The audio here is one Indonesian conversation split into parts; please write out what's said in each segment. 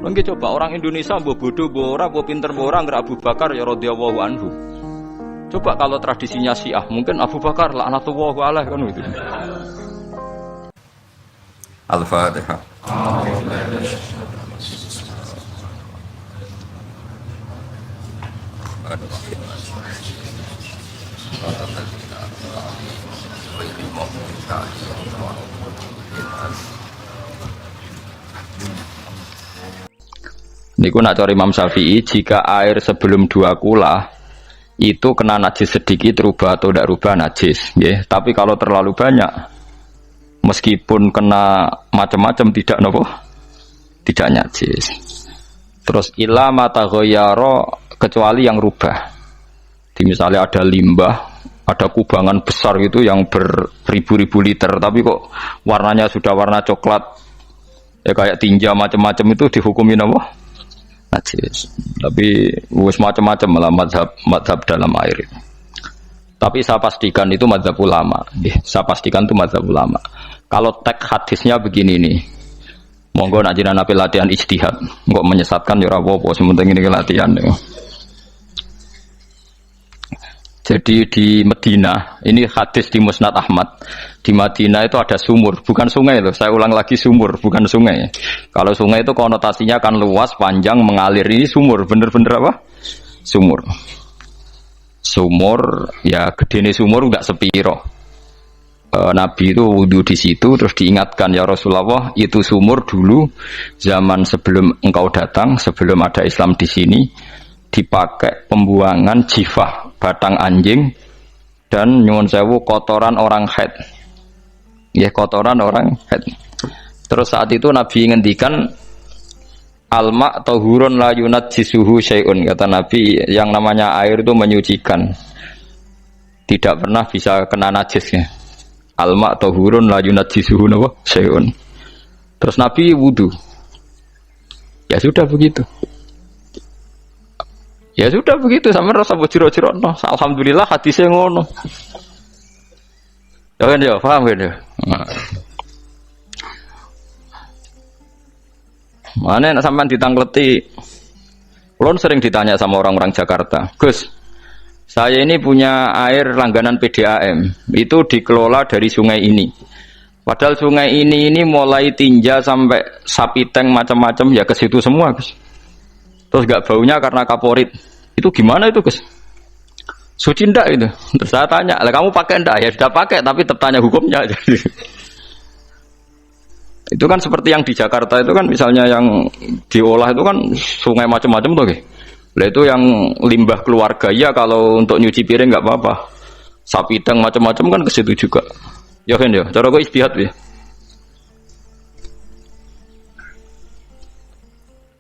Lagi coba orang Indonesia mbok bodoh mbok ora mbok pinter mbok ora nggak Abu Bakar ya radhiyallahu anhu. Coba kalau tradisinya Syiah mungkin Abu Bakar laknatullah alaih kan itu. Al-Fatihah. Niku nak cari Imam Syafi'i, jika air sebelum 2 kula itu kena najis sedikit rubah atau tidak rubah najis, ya. Tapi kalau terlalu banyak, meskipun kena macam-macam tidak nopo, tidak najis. Terus ila mata ghayyara kecuali yang rubah. Di misalnya ada limbah, ada kubangan besar gitu yang beribu-ribu liter, tapi kok warnanya sudah warna coklat, ya kayak tinja macam-macam itu dihukumin apa? Najis. Tapi wis macam-macam malah mazhab dalam air. Tapi saya pastikan itu mazhab ulama. Saya pastikan itu mazhab ulama. Kalau teks hadisnya begini nih. Monggo nak jenengan ape latihan ijtihad. Kok menyesatkan ya ora apa-apa, sementing ini latihan. Jadi di Medina, ini hadis di Musnad Ahmad. Di Madinah itu ada sumur, bukan sungai loh. Saya ulang lagi sumur, bukan sungai. Kalau sungai itu konotasinya kan luas, panjang, mengalir. Ini sumur, bener-bener apa? Sumur. Sumur, ya gedene sumur enggak sepiro. Nabi itu wudu di situ, terus diingatkan ya Rasulullah, itu sumur dulu zaman sebelum engkau datang, sebelum ada Islam di sini, dipakai pembuangan jifah, batang anjing, dan nyuwun sewu kotoran orang haid. Ya kotoran orang haid. Terus saat itu Nabi ngendikan alma tahurun la yunajjisuhu syai'un, kata Nabi, yang namanya air itu menyucikan, tidak pernah bisa kena najisnya. Alma tahurun la yunajjisuhu syai'un. Terus Nabi wudu. Ya sudah begitu. Ya sudah begitu, sampe rasa bojiro-jiro no. Alhamdulillah hadisnya ngono. Ya kan ya, paham kan ya? Mana nek sampean ditangkleti. Kulon sering ditanya sama orang-orang Jakarta, "Gus, saya ini punya air langganan PDAM. Itu dikelola dari sungai ini. Padahal sungai ini mulai tinja sampai sapi tank macam-macam ya ke situ semua, Gus. Terus gak baunya karena kaporit. Itu gimana itu, Gus? Suci ndak itu?" Terus saya tanya, "Lah kamu pakai ndak?" Ya sudah pakai, tapi tetap tanya hukumnya. Itu kan seperti yang di Jakarta itu kan, misalnya yang diolah itu kan sungai macam-macam tuh, gitu. Lah itu yang limbah keluarga ya, kalau untuk nyuci piring nggak apa-apa. Sapi tank macam-macam kan ke situ juga. Ya kan ya, cara gue istihad ya.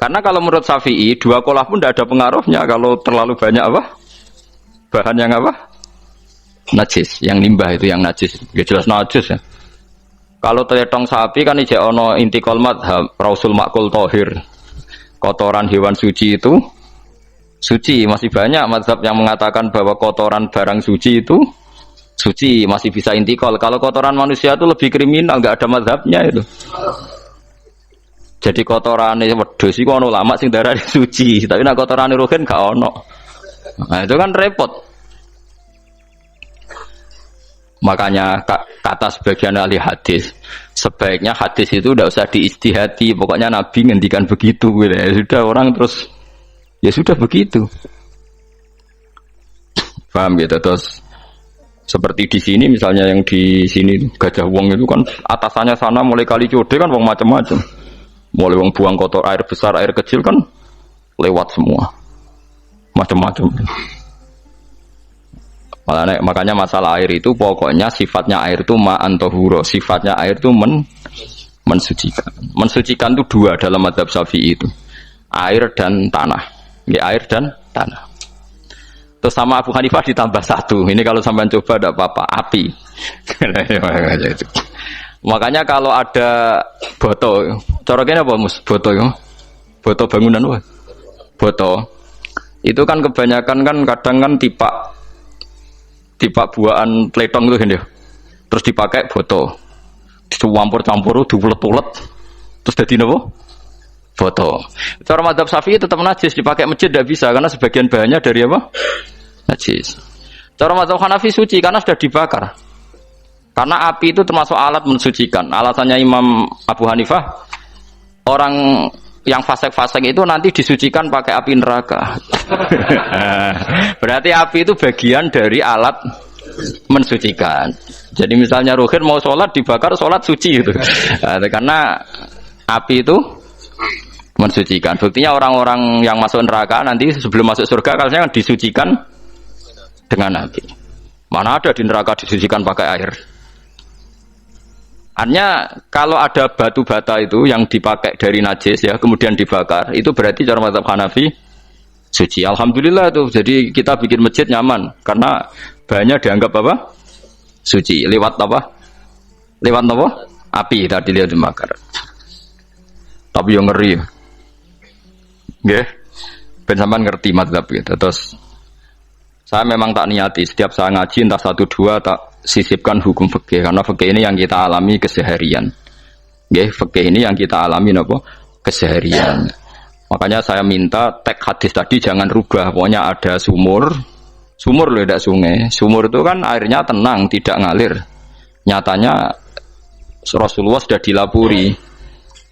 Karena kalau menurut Syafi'i, 2 kolah pun tidak ada pengaruhnya kalau terlalu banyak apa? Bahan yang apa? Najis, yang limbah itu yang najis. Ya jelas najis ya. Kalau teletong sapi kan ijek ono intikal madhab, rausul makul tohir. Kotoran hewan suci itu suci. Masih banyak madhab yang mengatakan bahwa kotoran barang suci itu suci, masih bisa intikal. Kalau kotoran manusia itu lebih kriminal, nggak ada madhabnya itu. Jadi kotoran wedhus iku ana ulama sing darani suci, tapi nek kotoran ruhin gak ono. Nah, itu kan repot. Makanya kata sebagian ahli hadis, sebaiknya hadis itu tidak usah diistihati, pokoknya Nabi ngendikan begitu gitu. Ya sudah, orang terus ya sudah begitu. Paham gitu. Terus seperti di sini misalnya, yang di sini Gajah Wong itu kan atasannya sana mulai kali code kan wong macam-macam. Mulai wong buang kotor, air besar, air kecil kan lewat semua. Macam-macam. Makanya masalah air itu pokoknya sifatnya air itu ma'an tahura, sifatnya air itu mensucikan. Mensucikan itu 2 dalam mazhab Syafi'i itu. Air dan tanah. Ya, air dan tanah. Terus sama Abu Hanifah ditambah 1. Ini kalau sampean coba tidak apa-apa, api. Makanya kalau ada boto, coroknya apa Mus? Boto ya. Boto bangunan apa? Boto. Itu kan kebanyakan kan kadang kan tipak buahan pletong itu kan ya. Terus dipakai boto. Dicampur-campur, diulet-ulet. Terus jadi apa? foto. Cara mazhab Syafi'i tetap najis, dipakai masjid tidak bisa karena sebagian bahannya dari apa? Najis. Cara mazhab Hanafi suci karena sudah dibakar. Karena api itu termasuk alat mensucikan. Alasannya Imam Abu Hanifah, orang yang fasik-fasik itu nanti disucikan pakai api neraka. Berarti api itu bagian dari alat mensucikan. Jadi misalnya Ruhin mau sholat dibakar, sholat suci gitu. Karena api itu mensucikan. Buktinya orang-orang yang masuk neraka nanti sebelum masuk surga kalanya disucikan dengan api. Mana ada di neraka disucikan pakai air? Artinya kalau ada batu bata itu yang dipakai dari najis ya kemudian dibakar, itu berarti cara mazhab Hanafi suci. Alhamdulillah tuh. Jadi kita bikin masjid nyaman karena bahannya dianggap apa? Suci. Lewat apa? Lewat apa? Api tadi lihat dibakar. Tapi yang ngeri. Nggih. Ben sampean ngerti mazhab gitu. Terus saya memang tak niati setiap saya ngaji entah 1 2 tak sisipkan hukum fikih karena fikih ini yang kita alami keseharian. Nggih, fikih ini yang kita alami napa? Keseharian. Makanya saya minta teks hadis tadi jangan rubah. Pokoknya ada sumur. Sumur loh, tidak sungai. Sumur itu kan airnya tenang, tidak ngalir. Nyatanya Rasulullah sudah dilapuri.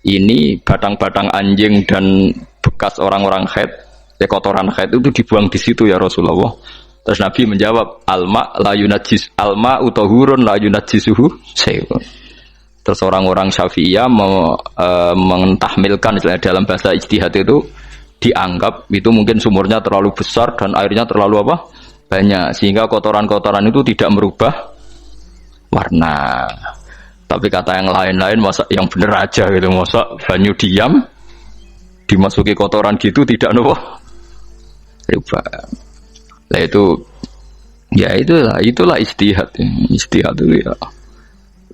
Ini batang-batang anjing dan bekas orang-orang haid, kotoran haid itu dibuang di situ ya Rasulullah. Terus Nabi menjawab, alma la yunajjis, alma utahurun la yunajjisuhu syai'un. Terus orang-orang Syafi'iyah mentahmilkan dalam bahasa ijtihad itu dianggap itu mungkin sumurnya terlalu besar dan airnya terlalu apa? Banyak sehingga kotoran-kotoran itu tidak merubah warna. Tapi kata yang lain-lain masa yang bener aja gitu, masa banyu diam dimasuki kotoran gitu tidak nopo rubah. Nah itu ya itulah ijtihad. Ijtihad itu ya.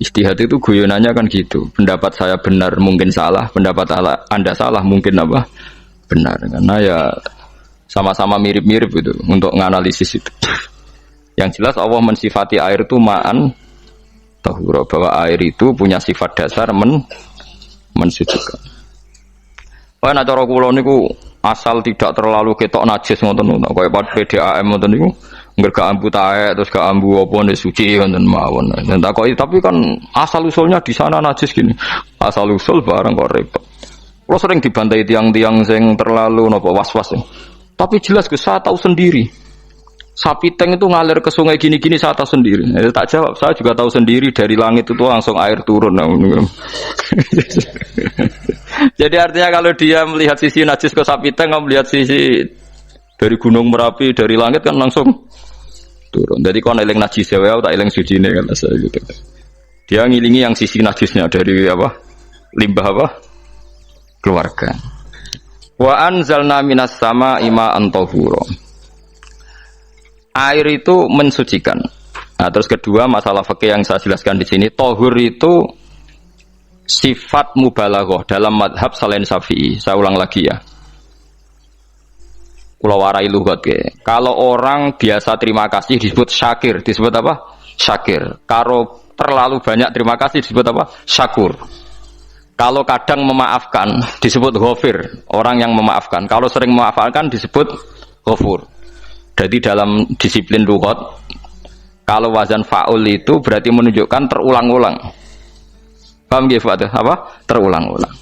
Ijtihad itu guyonannya kan gitu. Pendapat saya benar mungkin salah, pendapat Anda salah mungkin apa? Benar. Karena ya sama-sama mirip-mirip itu untuk menganalisis itu. Yang jelas Allah mensifati air itu ma'an tahura, bahwa air itu punya sifat dasar mensucikan. Wah, nek cara kula niku asal tidak terlalu ketok najis ngoten niku, kaya PDAM ngoten niku, ngger gak ambu taek terus gak ambu apa nek suci ngoten mawon. Dan takoki tapi kan asal usulnya di sana najis gini. Asal usul barang kok repot. Kula sering dibantai tiang-tiang sing terlalu napa was-was. Tapi jelas saya tahu sendiri. Sapi teng itu ngalir ke sungai gini-gini saya tahu sendiri. Tak jawab, saya juga tahu sendiri dari langit itu langsung air turun. Jadi artinya kalau dia melihat sisi najis ke sapi teng, melihat sisi dari gunung Merapi dari langit kan langsung turun. Jadi kalau eling najis ya, tak eling suci ini kan saya gitu. Dia ngilingi yang sisi najisnya dari apa? Limbah apa? Keluarga. Wa anzalna minas sama'i ma'an tahura. Air itu mensucikan. Nah, terus kedua masalah fikih yang saya jelaskan di sini, tahur itu sifat mubalaghah dalam madhab selain Syafi'i. Saya ulang lagi ya. Kula warai lugat ke. Kalau orang biasa terima kasih disebut syakir, disebut apa? Syakir. Kalau terlalu banyak terima kasih disebut apa? Syakur. Kalau kadang memaafkan disebut ghafir, orang yang memaafkan. Kalau sering memaafkan disebut ghafur. Jadi dalam disiplin lughat, kalau wazan fa'ul itu berarti menunjukkan terulang-ulang. Paham nggih Pak? Apa? Terulang-ulang.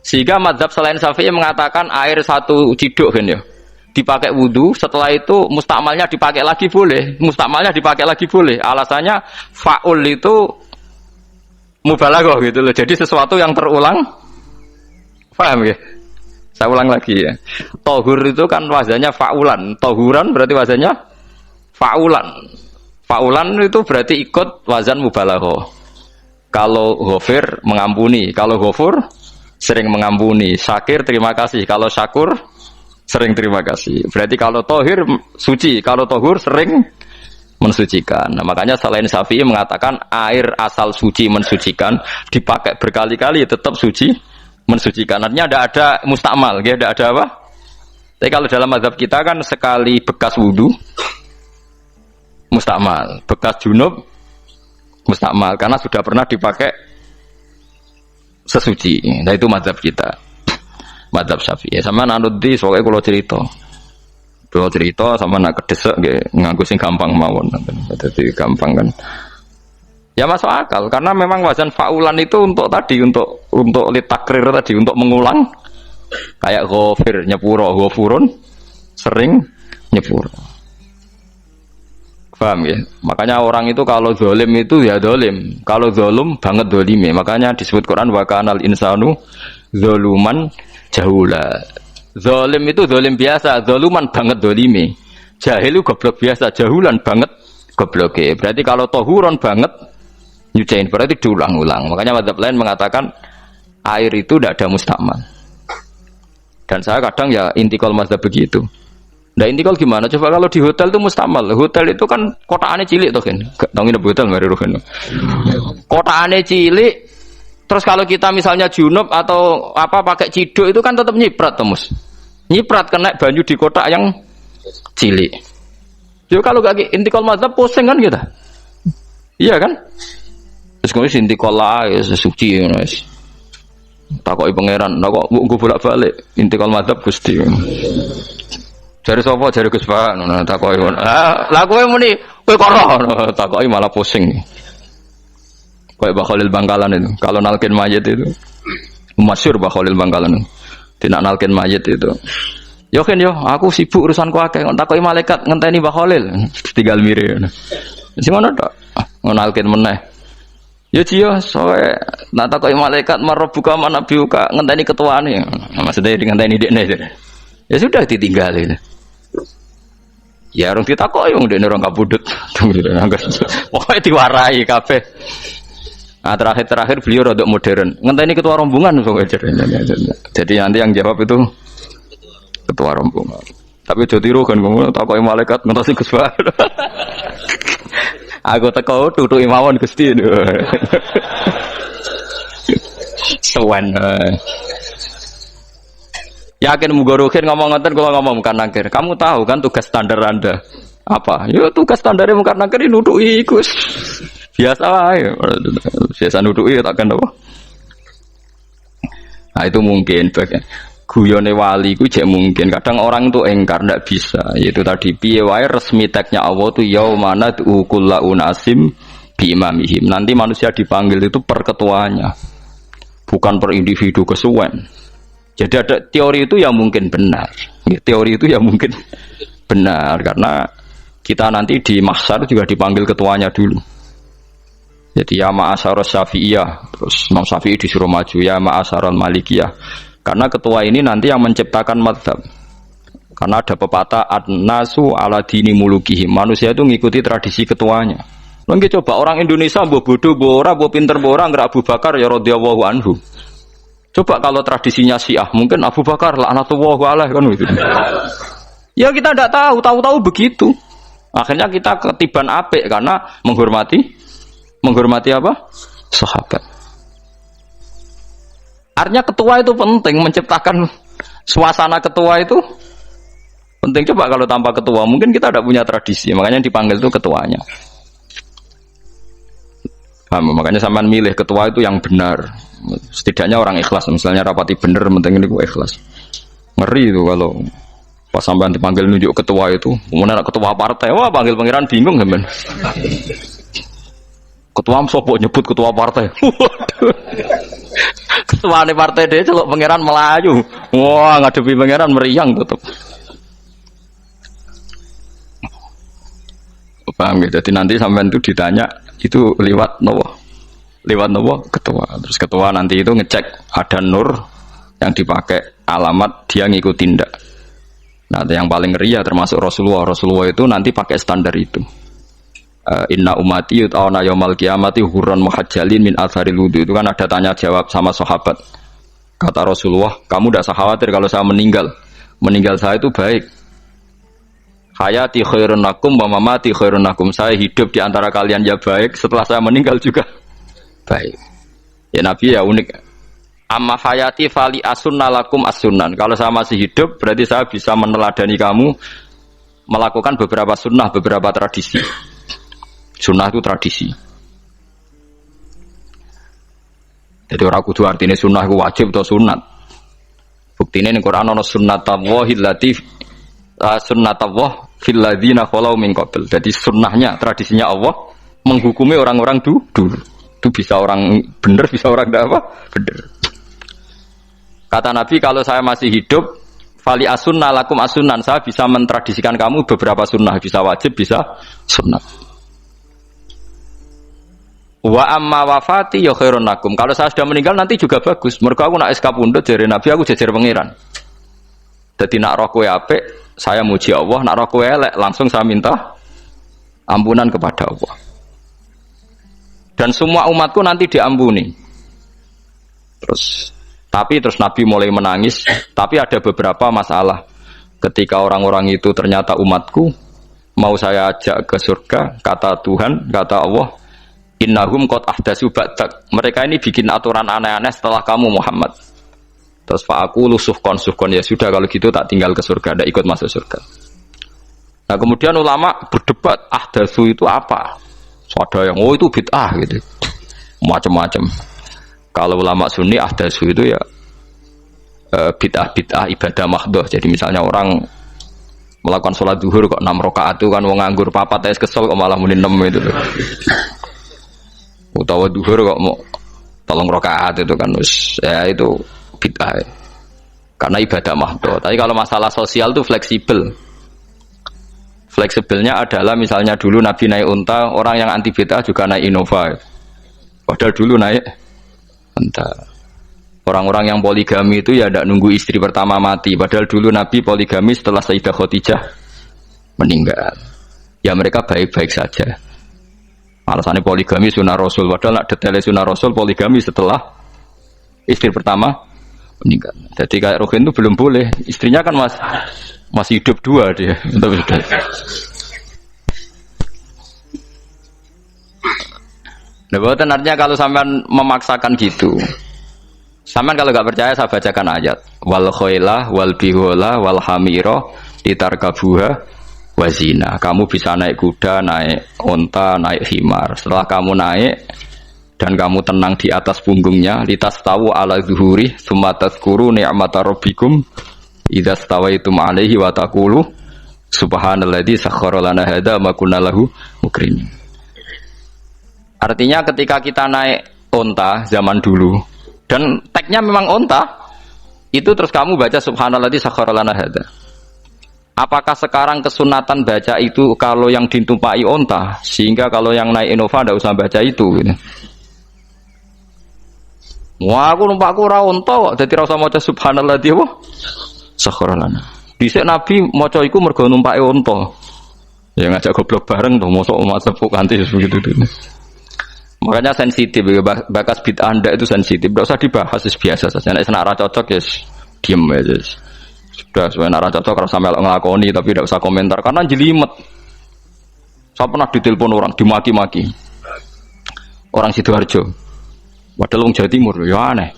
Sehingga mazhab selain Syafi'i mengatakan air satu ciduk kan ya. Dipakai wudu, setelah itu mustakmalnya dipakai lagi boleh. Mustakmalnya dipakai lagi boleh. Alasannya fa'ul itu mubalaghah gitu loh. Jadi sesuatu yang terulang. Paham nggih? Saya ulang lagi ya. Tohur itu kan wazannya fa'ulan. Tohuran berarti wazannya fa'ulan. Fa'ulan itu berarti ikut wazan mubalaghah. Kalau ghafir mengampuni, kalau ghafur sering mengampuni. Syakir terima kasih, kalau syakur sering terima kasih. Berarti kalau tohir suci, kalau tohur sering mensucikan. Nah, makanya selain Syafi'i mengatakan air asal suci mensucikan, dipakai berkali-kali tetap suci mensucikan. Artinya tidak ada mustakmal, tidak ada apa. Tapi kalau dalam mazhab kita kan sekali bekas wudu mustakmal, bekas junub mustakmal karena sudah pernah dipakai sesuci. Nah itu mazhab kita. Madzhab Syafi'i. Sama anut di soalnya kalau cerita. Kalau cerita sama nak kedesek nggih nganggo sing gampang mawon. Dadi gampang kan. Ya masuk akal karena memang wazan faulan itu untuk tadi untuk litakrir tadi untuk mengulang kayak ghafir nyepuro ghafurun sering nyepuro. Paham ya? Makanya orang itu kalau zalim itu ya zalim. Kalau zalim banget zalime. Makanya disebut Quran wa kanal insanu zaluman jahula. Zalim itu zalim biasa, zaluman banget zalime. Jahil itu goblok biasa, jahulan banget gobloke. Berarti kalau tohuron banget nyucain berarti diulang-ulang. Makanya mazhab lain mengatakan air itu tidak ada mustakmal. Dan saya kadang ya intikal mazhab begitu. Nah intikal gimana? Coba kalau di hotel itu mustakmal. Hotel itu kan kotaannya cilik tuh kan. Tahu nggak hotel nggak ada kan? Kotaannya cilik. Terus kalau kita misalnya junub atau apa pakai ciduk itu kan tetap nyiprat Tomus. Nyiprat kena banyu di kotak yang cilik. Jadi kalau gak intikal mazhab pusing kan kita. Iya kan? Terus kemudian intikal lah ya suci guys. Takoki pangeran, nah kok gue bolak-balik intikal mazhab Gusti. Jari sapa jari Gus Pak ngono takoki. Lah kowe muni kowe karo takoki malah pusing. Kayak Mbah Khalil Bangkalan itu. Kalau nalkin mayit itu masyhur Mbah Khalil Bangkalan. Tidak nalkin mayit itu. Yo kan yo, aku sibuk urusanku akeh. Takoki malaikat ngenteni Mbah Khalil. Tinggal mire. Sing ngono tok. Ngonalkin meneh. Ya jiyo, soalnya nak takoki malaikat marbuka manabiuka ngenteni ketuane. Maksudnya ngenteni dekne. Ya sudah ditinggalin. Ya orang ditakoki wong dekne orang kabudut. Pokoke diwarai kabeh. Nah, terakhir beliau rodok modern. Ngenteni ketua rombongan pokoknya. Jadi nanti yang jawab itu ketua rombongan. Tapi aja tiru kan ngomong takoki malaikat ngentosi Gus Pak. Aku teko tutuki mawon Gusti. Sowan. Yakin muga rohin ngomong ngoten kula ngomong bukan nangkir. Kamu tahu kan tugas standar Anda apa? Ya tugas standarnya bukan nangkir nutuki iku. Biasa wae. Biasa nutuki takkan apa? Nah itu mungkin bagian guyone wali ku jek mungkin. Kadang orang itu engkar ndak bisa. Yaitu tadi piye wae resmi teksnya Allah tu yaumana kullu unasim bi imamihim. Nanti manusia dipanggil itu per ketuanya. Bukan per individu kesuwen. Jadi ada teori itu yang mungkin benar. Teori itu yang mungkin benar karena kita nanti di mahsyar juga dipanggil ketuanya dulu. Jadi ya ma'asyarus syafi'iyah, terus Imam Syafi'i disuruh maju ya ma'asyarul malikiyah. Karena ketua ini nanti yang menciptakan mazhab. Karena ada pepatah an-nasu ala dini mulukihim. Manusia itu ngikuti tradisi ketuanya. Lagi coba orang Indonesia mbok bodoh, mbok ora, mbok pinter, mbok ora nggak Abu Bakar ya radhiyallahu anhu. Coba kalau tradisinya Syiah, mungkin Abu Bakar laknatullah alaihi kan gitu. Ya kita tidak tahu begitu. Akhirnya kita ketiban apik karena menghormati apa? Sahabat. Artinya ketua itu penting, menciptakan suasana ketua itu penting. Coba kalau tanpa ketua, mungkin kita tidak punya tradisi. Makanya yang dipanggil itu ketuanya. Makanya sampean milih ketua itu yang benar. Setidaknya orang ikhlas. Misalnya rapati bener, penting ini ikhlas. Ngeri itu kalau pas sampean dipanggil nunjuk ketua itu, kemudian ketua partai, wah panggil pangeran bingung sampean. Ketua sopo nyebut ketua partai. Ketua nih partai dia celok pangeran Melayu. Wah ngadepi pangeran meriang tetep. Paham gitu. Jadi nanti sampean itu ditanya itu lewat nopo ketua. Terus ketua nanti itu ngecek ada nur yang dipakai alamat dia ngikutin ndak. Nah yang paling ngeri ya termasuk Rasulullah itu nanti pakai standar itu. Inna umati yut'auna yaumal qiyamati hurran muhajjalin min atharil wudu. Itu kan ada tanya jawab sama sahabat. Kata Rasulullah, kamu tidak usah khawatir kalau saya meninggal. Meninggal saya itu baik. Hayati khairun lakum wa mamati khairun lakum. Saya hidup di antara kalian ya baik, setelah saya meninggal juga baik. Ya Nabi ya unik. Amma hayati fali asunna lakum as-sunan. Kalau saya masih hidup berarti saya bisa meneladani kamu melakukan beberapa sunnah, beberapa tradisi. Sunnah itu tradisi. Jadi orang kudu artinya sunnah itu wajib atau sunat. Buktine ning Quran ana sunnatullahi allati sunnatullah fil ladzina khalau min qabl. Jadi sunnahnya, tradisinya Allah menghukumi orang-orang dulu. Itu bisa orang benar, bisa orang tidak apa? Benar. Kata Nabi, kalau saya masih hidup, fali asunna lakum asunan, saya bisa mentradisikan kamu beberapa sunnah, bisa wajib, bisa sunnah. Wa amma wafati ya khairun lakum. Kalau saya sudah meninggal nanti juga bagus. Mergo aku nak SK pundhut jare Nabi, aku jejer pangeran. Dadi nak roh kowe apik, saya muji Allah, nak roh kowe elek, langsung saya minta ampunan kepada Allah. Dan semua umatku nanti diampuni. Tapi terus Nabi mulai menangis. Tapi ada beberapa masalah. Ketika orang-orang itu ternyata umatku, mau saya ajak ke surga, kata Tuhan, kata Allah, innahum qad ahdatsu ba'dak. Mereka ini bikin aturan aneh-aneh setelah kamu Muhammad. Terus fa'aqulu suhqan ya sudah kalau gitu tak tinggal ke surga, tidak ikut masuk surga. Nah kemudian ulama berdebat ahdatsu itu apa? Ada yang itu bid'ah gitu. Macam-macam. Kalau ulama sunni ahdatsu itu ya bid'ah ibadah mahdhah. Jadi misalnya orang melakukan sholat zuhur kok 6 rakaat itu kan wong nganggur papat es kesel kok malah muni 6 itu. Utawa zuhur kok mau 3 rakaat itu kan ya itu bid'ah. Karena ibadah mahdhah. Tapi kalau masalah sosial itu fleksibel. Fleksibelnya adalah misalnya dulu Nabi naik unta, orang yang anti bid'ah juga naik Innova. Padahal dulu naik unta. Orang-orang yang poligami itu ya tidak nunggu istri pertama mati. Padahal dulu Nabi poligami setelah Sayyidah Khadijah meninggal. Ya mereka baik-baik saja. Alasannya poligami sunnah Rasul. Padahal nak detailnya sunnah Rasul poligami setelah istri pertama meninggal. Jadi kayak Rohin itu belum boleh. Istrinya kan masih hidup 2 dia. Nah, bahkan artinya kalau sampean memaksakan gitu, sampean kalau nggak percaya saya bacakan ayat. Wal khailah wal bihola wal hamira litarkabuha wazina. Kamu bisa naik kuda, naik unta, naik himar. Setelah kamu naik dan kamu tenang di atas punggungnya, litastawu ala zuhuri, tsumma tadhkuru ni'mata rabbikum idza stawaitum alaihi wa taqulu subhanalladzi sakhkhara lana hadza ma kunna lahu mukrinin. Artinya ketika kita naik unta zaman dulu dan tagnya memang unta, itu terus kamu baca subhanalladzi sakhkhara lana hadza. Apakah sekarang kesunatan baca itu kalau yang ditumpai unta, sehingga kalau yang naik Innova tidak usah baca itu gitu. Wah, aku numpakku ora unta kok, dadi ora usah maca subhanalladzi apa? Sakhkhara lana. Dhisik Nabi maca iku mergo numpake unta. Ya ngajak goblok bareng to, mosok umat sepuk kanthi begitu itu. Makanya sensitif, bakas bid'ah ndak itu sensitif, tidak usah dibahas, biasa saja. Nek ora cocok ya diem aja. Sudah, sebenarnya ora cocok kalau sampai ngelakoni tapi tidak usah komentar karena jelimet. Saya pernah ditelepon orang, dimaki-maki. Orang Sidoarjo. Padahal wong Jawa Timur, ya aneh.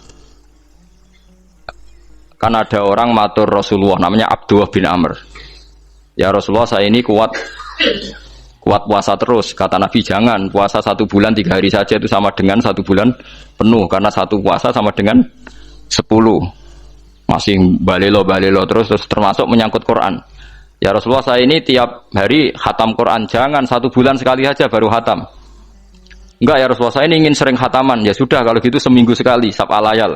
Kan ada orang matur Rasulullah namanya Abdullah bin Amr. Ya Rasulullah, saya ini kuat puasa terus. Kata Nabi, jangan puasa 1 bulan 3 hari saja itu sama dengan 1 bulan penuh, karena 1 puasa sama dengan 10. Masih balelo terus termasuk menyangkut Quran. Ya Rasulullah, saya ini tiap hari khatam Quran, jangan 1 bulan sekali saja baru khatam. Enggak ya Rasulullah, saya ini ingin sering khataman. Ya sudah kalau gitu seminggu sekali sab'a layal.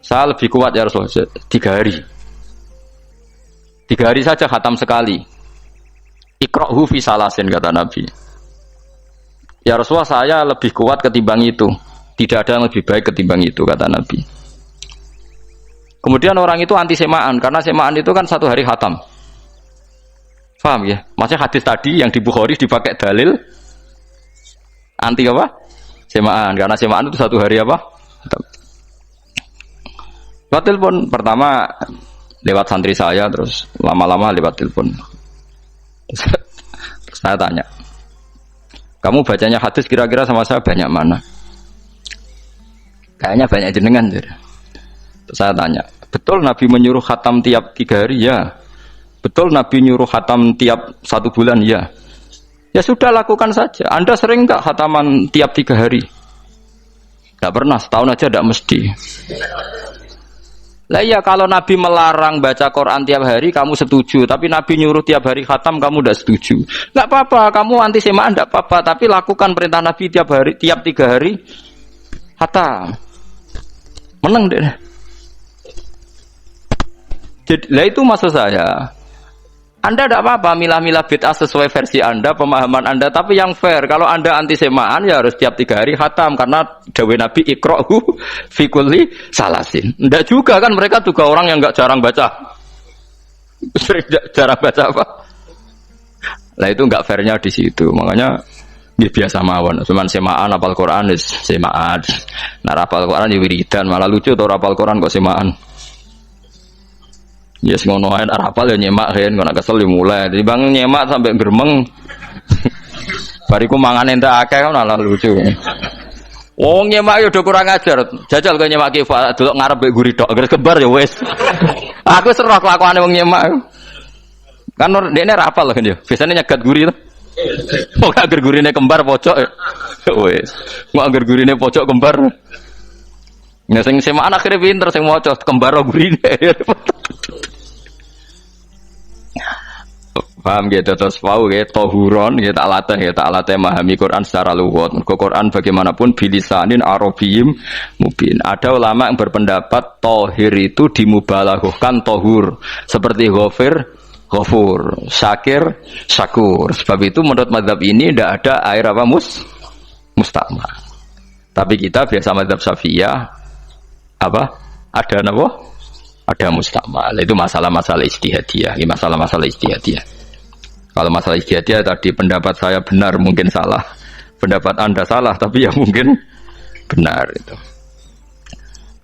Saya lebih kuat ya Rasulullah, 3 hari. 3 hari saja khatam sekali. Iqra'hu fi salasin, kata Nabi. Ya Rasulullah, saya lebih kuat ketimbang itu. Tidak ada yang lebih baik ketimbang itu, kata Nabi. Kemudian orang itu anti semaan, karena semaan itu kan 1 hari khatam. Paham ya? Maksudnya hadis tadi yang di Bukhari dipakai dalil anti apa? Semaan, karena semaan itu 1 hari apa? Khatam. Lewat telepon pertama lewat santri saya, terus lama-lama lewat telepon. Terus saya tanya, kamu bacanya hadis kira-kira sama saya banyak mana? Kayaknya banyak jenengan. Terus saya tanya, betul Nabi menyuruh khatam tiap 3 hari? Ya. Betul Nabi nyuruh khatam tiap 1 bulan? Ya. Ya sudah, lakukan saja. Anda sering enggak khataman tiap 3 hari? Enggak pernah, setahun aja enggak mesti. Lah iya kalau Nabi melarang baca Quran tiap hari kamu setuju, tapi Nabi nyuruh tiap hari khatam kamu udah setuju. Enggak apa-apa, kamu anti semaan enggak apa-apa, tapi lakukan perintah Nabi tiap hari, tiap 3 hari khatam. Menang deh. Jadi, lah itu maksud saya. Anda tidak apa-apa milah-milah bid'ah sesuai versi Anda, pemahaman Anda, tapi yang fair. Kalau Anda anti semaan ya harus tiap 3 hari khatam karena dawuh Nabi iqra'hu fi kulli salasin. Enggak juga kan, mereka juga orang yang enggak jarang baca. Jarang baca apa? Lah itu enggak fairnya di situ. Makanya ya biasa mawon, cuman semaan apal Quran wis semaan. Nah apal Quran ya wiridan, malah lucu to apal Quran kok semaan. Ya yes, ngono ae arapal ya nyemak kan, kok kesel ya mulai. Jadi bang nyemak sampai geremeng. Bariku mangan entek akeh kan malah lucu. Wong nyemak yo udah kurang ajar. Jajal kok nyemak ki delok ngarep mbek guri tok, gres kebar ya wis. Aku serah kelakuane wong nyemak. Kan dekne ra apal kan yo. Biasane nyegat guri to. Kok agar gurine kembar pojok. Wis. Kok agar gurine pojok kembar. Nek sing semaan akhire pinter sing maca kembar gurine. Paham gitu terus pau gitu tohuron gitu tak latih memahami Quran secara lugat. Quran bagaimanapun bilisanin arabiyim mubin. Ada ulama yang berpendapat tohir itu dimubalaghahkan tohur seperti ghafur, syakir, syakur. Sebab itu menurut mazhab ini tidak ada air apa mustamal. Tapi kita biasa mazhab Syafi'iyah apa? Ada apa? Ada mustamal. Itu masalah-masalah ijtihadiyah, masalah-masalah ijtihadiyah. Kalau masalah ijtihadiyah tadi pendapat saya benar mungkin salah, pendapat Anda salah tapi ya mungkin benar itu.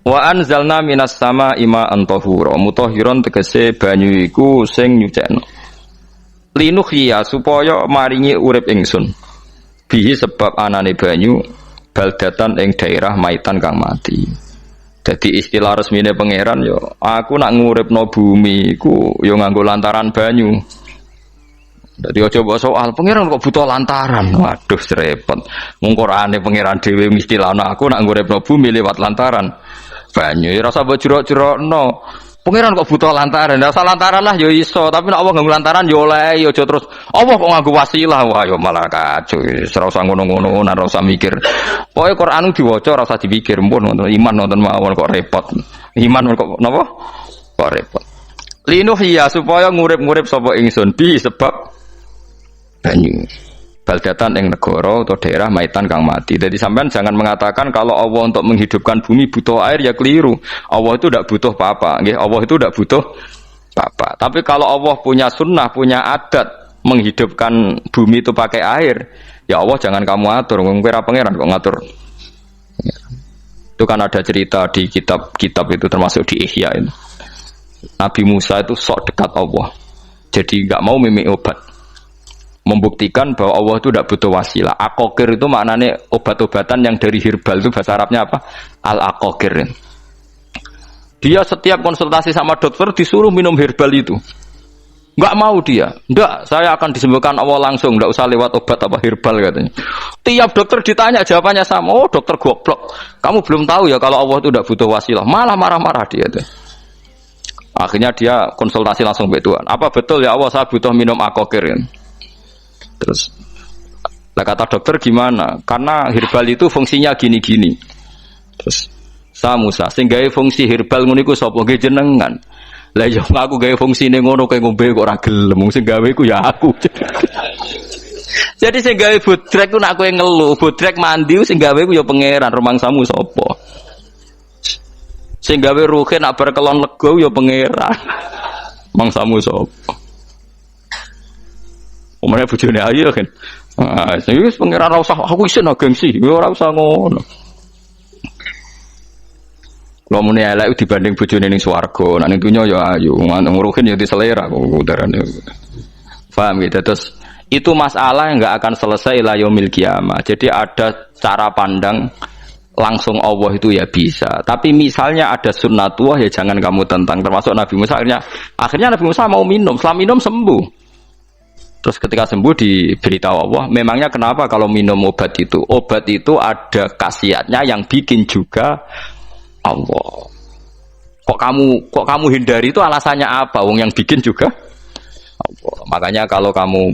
Wa anzalna minas sama ima antahura mutahhiron tegese banyu iku sing nyucekno. Linuhya supaya maringi urip ingsun. Bihi sebab anane banyu baldatan ing daerah maitan kang mati. Jadi istilah resmine pangeran yo aku nak nguripno bumi iku yo nganggo lantaran banyu. Dadi aja mbok soal pangeran kok butuh lantaran. Waduh repot. Mung Qur'ane pangeran dhewe istilahno aku nak nguripno bumi lewat lantaran banyu. Ora usah mbok jero-jerokno. Pangeran kok butuh lantaran. Lah lantaran lah yo iso, tapi nek Allah nganggo lantaran yo oleh yo aja terus Allah kok nganggo wasilah. Wah yo malah kacau. Ora usah ngono-ngono, ora usah mikir. Pokoke Qur'an diwaca ora usah dipikir, pun iman nonton mawon kok repot. Iman kok napa? Kok repot. Linuhya supaya ngurip-ngurip sapa ingsun bi sebab banyu baldatan yang negara atau daerah maitan kang mati. Jadi sampean jangan mengatakan kalau Allah untuk menghidupkan bumi butuh air ya keliru. Allah itu tidak butuh apa-apa, nggih. Allah itu tidak butuh apa-apa. Tapi kalau Allah punya sunnah, punya adat menghidupkan bumi itu pakai air, ya Allah jangan kamu atur. Ngkira pangeran kok ngatur. Itu kan ada cerita di kitab-kitab itu termasuk di Ihya itu. Nabi Musa itu sok dekat Allah. Jadi enggak mau mimik obat. Membuktikan bahwa Allah itu tidak butuh wasilah. Akokir itu maknanya obat-obatan yang dari herbal itu bahasa Arabnya apa? Al-akokir. Dia setiap konsultasi sama dokter disuruh minum herbal itu. Enggak mau dia. Enggak, saya akan disembuhkan Allah langsung, enggak usah lewat obat apa herbal katanya. Tiap dokter ditanya jawabannya sama. Oh, dokter goblok. Kamu belum tahu ya kalau Allah itu tidak butuh wasilah. Malah marah-marah dia tuh. Akhirnya dia konsultasi langsung ke Tuhan. Apa betul ya Allah saya butuh minum akokir? Terus lah kata dokter gimana? Karena herbal itu fungsinya gini-gini. Terus Musa sing gawe fungsi herbal ngono iku sapa nggih jenengan. Lah yo aku gawe fungsine ngono kowe ngombe kok ora gelem. Sing gawe iku ya aku. Jadi sing gawe bodrek ku nak kowe ngeluh, bodrek mandi sing gawe ku ya pangeran, rumangsamu sapa? Sing gawe ruhe nak bar kelon lega ya pangeran. Mangsamu sapa? Omane bojone ayu kan. Ah, wis pangeran ora usah aku isin gengsi, ora usah ngono. Lha muni elek dibanding bojone ning swarga, nek ning donya ya ayu, nguruhin ya diselera kok udarane. Paham gitu terus itu masalah yang enggak akan selesai ila yaumil kiamah. Jadi ada cara pandang langsung Allah itu ya bisa. Tapi misalnya ada sunnatullah ya jangan kamu tentang termasuk Nabi Musa akhirnya Nabi Musa mau minum, setelah minum sembuh. Terus ketika sembuh diberitahu Allah, memangnya kenapa kalau minum obat itu? Obat itu ada khasiatnya yang bikin juga Allah. Kok kamu hindari itu alasannya apa? Wong yang bikin juga Allah. Makanya kalau kamu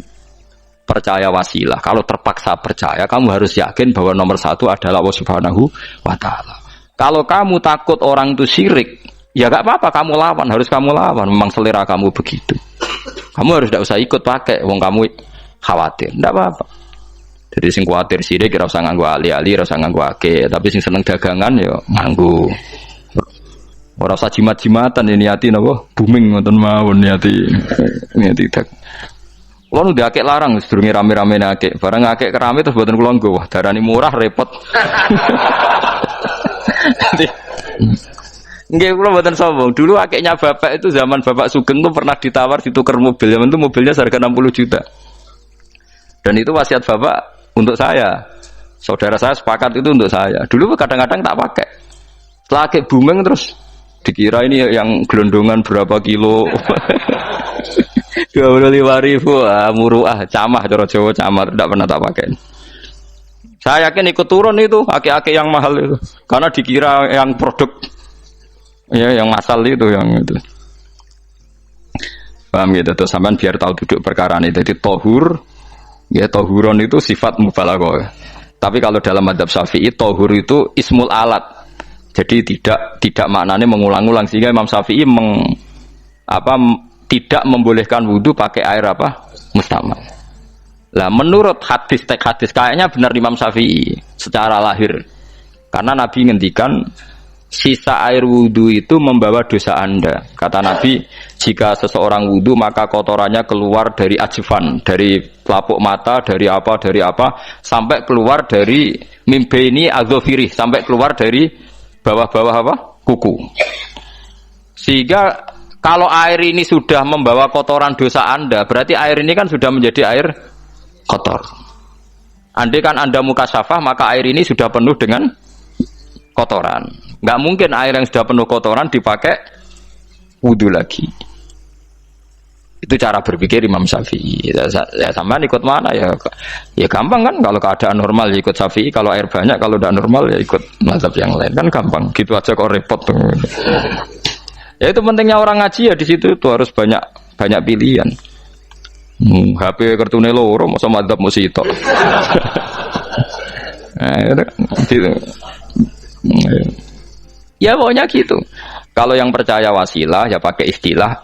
percaya wasilah, kalau terpaksa percaya, kamu harus yakin bahwa nomor satu adalah Allah Subhanahu wa Ta'ala. Kalau kamu takut orang itu syirik, ya gak apa-apa, kamu lawan, harus kamu lawan. Memang selera kamu begitu. Kamu harus tidak usah ikut pakai, wong kamu khawatir, tidak apa-apa. Jadi sing khawatir syirik, kira usah nganggu ali-ali, kira usah nganggu ake. Tapi sing seneng dagangan, ya nganggu. Ora usah jimat-jimatan ini hati napa booming ngoten mawon niati dak. Kulo nu akeh larang sedurunge rame-rame akeh. Barang akeh kerame terus mboten kula nggo. Wah, darani murah repot. Nggih kula mboten sombong. Dulu akehnya bapak itu zaman Bapak Sugeng tuh pernah ditawar ditukar mobil. Zaman itu mobilnya harga 60 juta. Dan itu wasiat bapak untuk saya. Saudara saya sepakat itu untuk saya. Dulu kadang-kadang tak pakai. Setelah akeh booming terus dikira ini yang gelondongan berapa kilo 25.000 muruah camah cara Jawa camar tidak pernah tak pakai. Saya yakin ikut turun itu aki-aki yang mahal itu karena dikira yang produk ya yang masal itu yang itu paham gitu tuh sampean biar tahu duduk perkara ini. Jadi tohur ya tohuron itu sifat mubalaghah, tapi kalau dalam madzhab Syafi'i tohur itu ismul alat. Jadi tidak maknanya mengulang-ulang sehingga Imam Syafi'i tidak membolehkan wudu pakai air apa mustamal. Lah menurut hadis kayaknya benar Imam Syafi'i secara lahir. Karena Nabi ngendikan sisa air wudu itu membawa dosa Anda. Kata Nabi, jika seseorang wudu maka kotorannya keluar dari ajfan, dari pelapuk mata, dari apa sampai keluar dari mimbaini adzofirih, sampai keluar dari bawah-bawah apa? Kuku. Sehingga kalau air ini sudah membawa kotoran dosa Anda, berarti air ini kan sudah menjadi air kotor. Andai kan Anda mukasyafah, maka air ini sudah penuh dengan kotoran. Nggak mungkin air yang sudah penuh kotoran dipakai wudu lagi. Itu cara berpikir Imam Syafi'i. Ya sampean ikut mana ya? Ya gampang kan kalau keadaan normal ya ikut Syafi'i, kalau air banyak, kalau tidak normal ya ikut mazhab yang lain kan gampang. Gitu aja kok repot tuh. Ya itu pentingnya orang ngaji ya di situ tuh harus banyak pilihan. HP kartune loro masa mazhab mesti tok. Gitu. Ya pokoknya gitu. Kalau yang percaya wasilah ya pakai istilah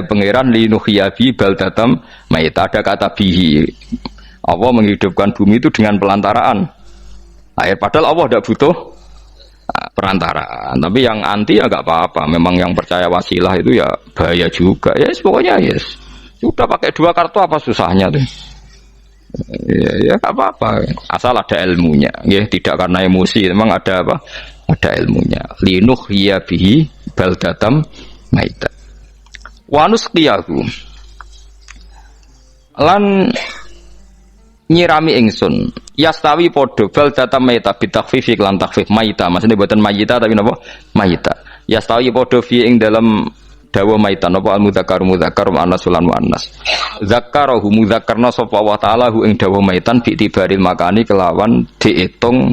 pangeran linuhyabi baldatam maita, ada kata bihi. Allah menghidupkan bumi itu dengan pelantaraan air, padahal Allah tidak butuh perantaraan. Tapi yang anti ya nggak apa-apa. Memang yang percaya wasilah itu ya bahaya juga. Yes, pokoknya yes. Sudah pakai 2 kartu apa susahnya tuh? Ya nggak apa-apa. Asal ada ilmunya. Ya tidak karena emosi. Memang ada apa? Ada ilmunya. Linuhyabi baldatam maita wanus qiyahu lan nyirami ingsun yastawi podo baldatam maita bitakfifi lan takfif maita, maksudnya buatan mayita tapi napa maita. Yastawi podo fi ing dalam dawa maita napa al mudzakkar wa anasul wa anas zakkarahu mudzakarna sapa wa ta'ala hu ing dawa maitan bi tibaril makani kelawan diitung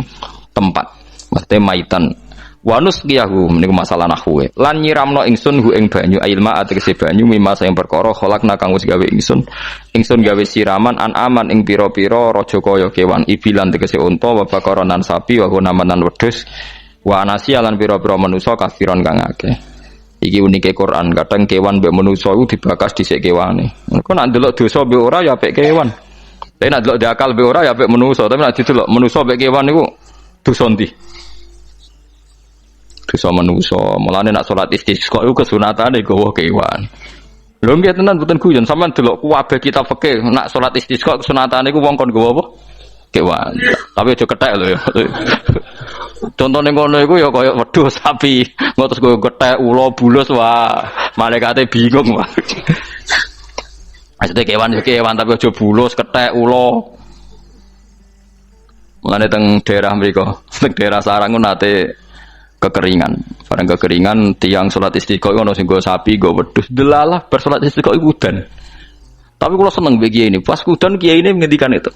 tempat, maksudnya maitan. Wanus qiyahu niku masalah nahwu. Lan nyiramno ingsun hu ing banyu ilma ategese banyu mimma sing perkara kholakna kang wis gawe ingsun gawe siraman an aman ing pira-pira raja kaya kewan ibilan tegese unta wa bakaronan sapi wa gunamanan wedhus wa anasi lan pira-pira manusa kafiron kang akeh. Iki unike Quran, kadang kewan mbek manusa iku dibakas dhisik kewane. Engko nek ndelok dosa mbek ora ya apik kewan. Tapi nek ndelok diakal mbek ora ya apik manusa, tapi nek didelok manusa mbek kewan niku dosa ndi? Dosa manusa. Mulane nak salat istisqa iku kesunatane gawa kewan. Lho nggih tenan mboten guyon, sampean delok kabeh kitab fikih nak salat istisqa kesunatane iku wong kon gawa apa? Kewan. Tapi aja kethek lho ya. Contone ngono iku ya kaya wedhus sapi, ngotos go gethek ula bulus wah, malaikate bingung wah. Maksudnya kewan ya kewan tapi aja bulus, kethek ula. Mulane teng daerah mriku, teng daerah Sarang nate kekeringan. Barang kekeringan tiang salat istisqa ono sing go sapi, go wedhus. Delalah bar salat istisqa iku udan. Tapi kula seneng mbek kiai ini. Pas udan kiai ini ngendikan itu.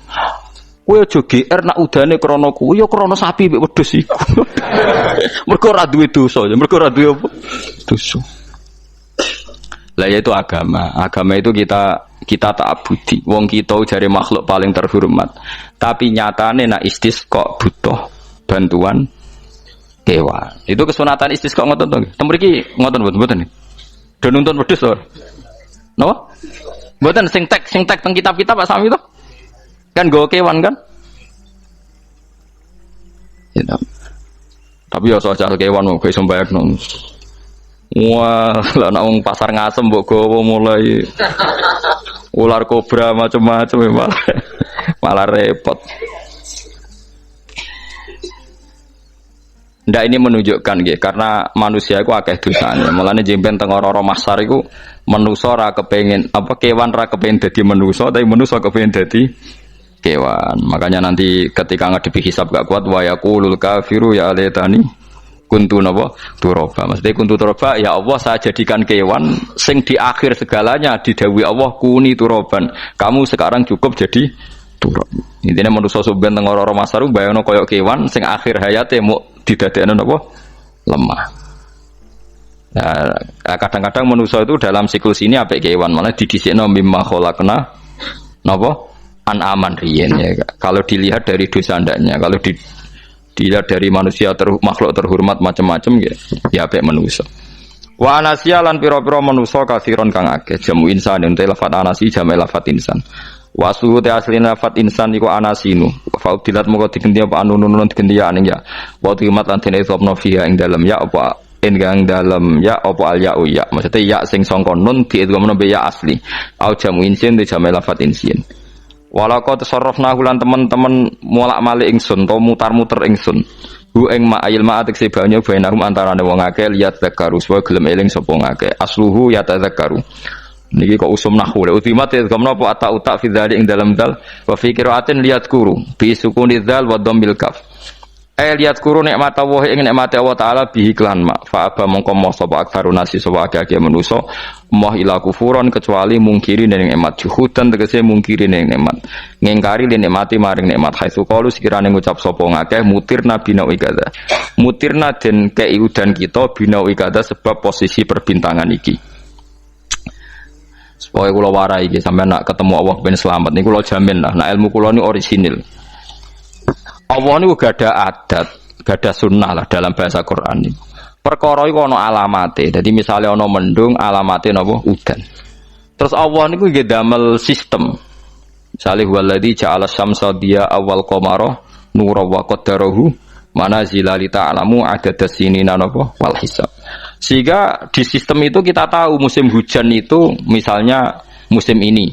Kowe aja GR nak udane krana kuwi ya krana sapi mek wedhus iku. Mergo ora duwe dosa, mergo ora duwe apa? Dosa. Lah yaitu agama. Agama itu kita ta'abudi. Wong kita jare makhluk paling terhormat. Tapi nyatane nak istisqa butuh bantuan kewan. Itu kesunatan istisqa ngoten to. Temriki ngoten mboten. Do nuntun wedhus to. Napa? Mboten sing tek teng kitab-kitab Pak Sami to. Kan go kewan kan? Ya. Tapi ya soal kewan kok iso mbayakno. Wah, lah nek wong pasar ngasem mbok gowo mulai ular kobra macam-macam malah repot. Ndak ini menunjukkan nggih karena manusia iku akeh dosane. Mulane jemben teng ora-ora mahsyar iku manusa ora kepengin apa kewan ora kepengin dadi manusa tapi manusa kepengin dadi kewan. Makanya nanti ketika ngadepi hisab gak kuat wa yaqulul kafiru ya laitani kuntu napa turaba. Maksudnya kuntu turaba ya Allah saya jadikan kewan sing di akhir segalanya didhawuhi Allah kuni turaban. Kamu sekarang cukup jadi turab. Intine manusa sampeyan teng ora-ora masaru bayangno kaya kewan sing akhir hayate mau didadekno napa lemah. Nah, kadang-kadang manusa itu dalam siklus ini apik kewan malah didhisikno mimma khalaqna napa an-aman riyen ya. Kalau dilihat dari dosa ndaknya, kalau dilihat dari manusia makhluk terhormat macam-macam ya apik manusa. Wa anasiya lan pira-pira manusa kasiron kang akeh jamu insan ente lafat anasi jamu lafat insan. Wa suhu te aslina lafat insan iku anasinu. Faudilat moko digenti apa anunun digenti ya aning ya. Wa timat lan dene sopno fiha ing dalem ya apa enggang dalem ya apa al ya ya. Maksudnya ya sing sangka nun diidghamno be ya asli. Au jamu insin te jamu lafat insin. Walaqad tasarrafna lan teman-teman molak-malik ingsun to mutar-muter ingsun. Hu ing ma'il ma'atik sebanya bainahum antarane wong akeh liat zakaru supaya gelem eling sapa ngakeh. Asluhu ya tadzakaru. Niki kok usum nahwu le utimat ya gamna apa ata fi dzalik ing dalam dal wa fi qiraatin liat kuru bi sukuni dzal wa dhammil kaf. Liat kuru nikmat Allah ing nikmat Allah taala bihi klan ma fa aba mongko moh sapa aktsaru nasi sapa akeh manusa moh ila kufuron kecuali mungkiri ning nikmat juhudan tegese mungkiri ning nikmat ngingkari ning nikmati maring nikmat haitsu qalu sekirane ngucap sapa ngakeh mutirna binau ikada mutirna den kei udan kita binau ikada sebab posisi perbintangan iki supaya kula warai iki sampeyan nak ketemu Allah ben selamat niku kula jamin lah nak ilmu kula ni orisinil. Allah niku gak ada adat, gak ada sunnah lah dalam bahasa Quran ini. Perkara iku ana alamate. Dadi misale ana mendung alamate napa udan. Terus Allah niku nggih damel sistem. Misale waladzi ja'ala syamsa diya awal qamara nura wa qaddarahu manazila li ta'lamu adadas sinina napa wal hisab. Sehingga di sistem itu kita tahu musim hujan itu misalnya musim ini.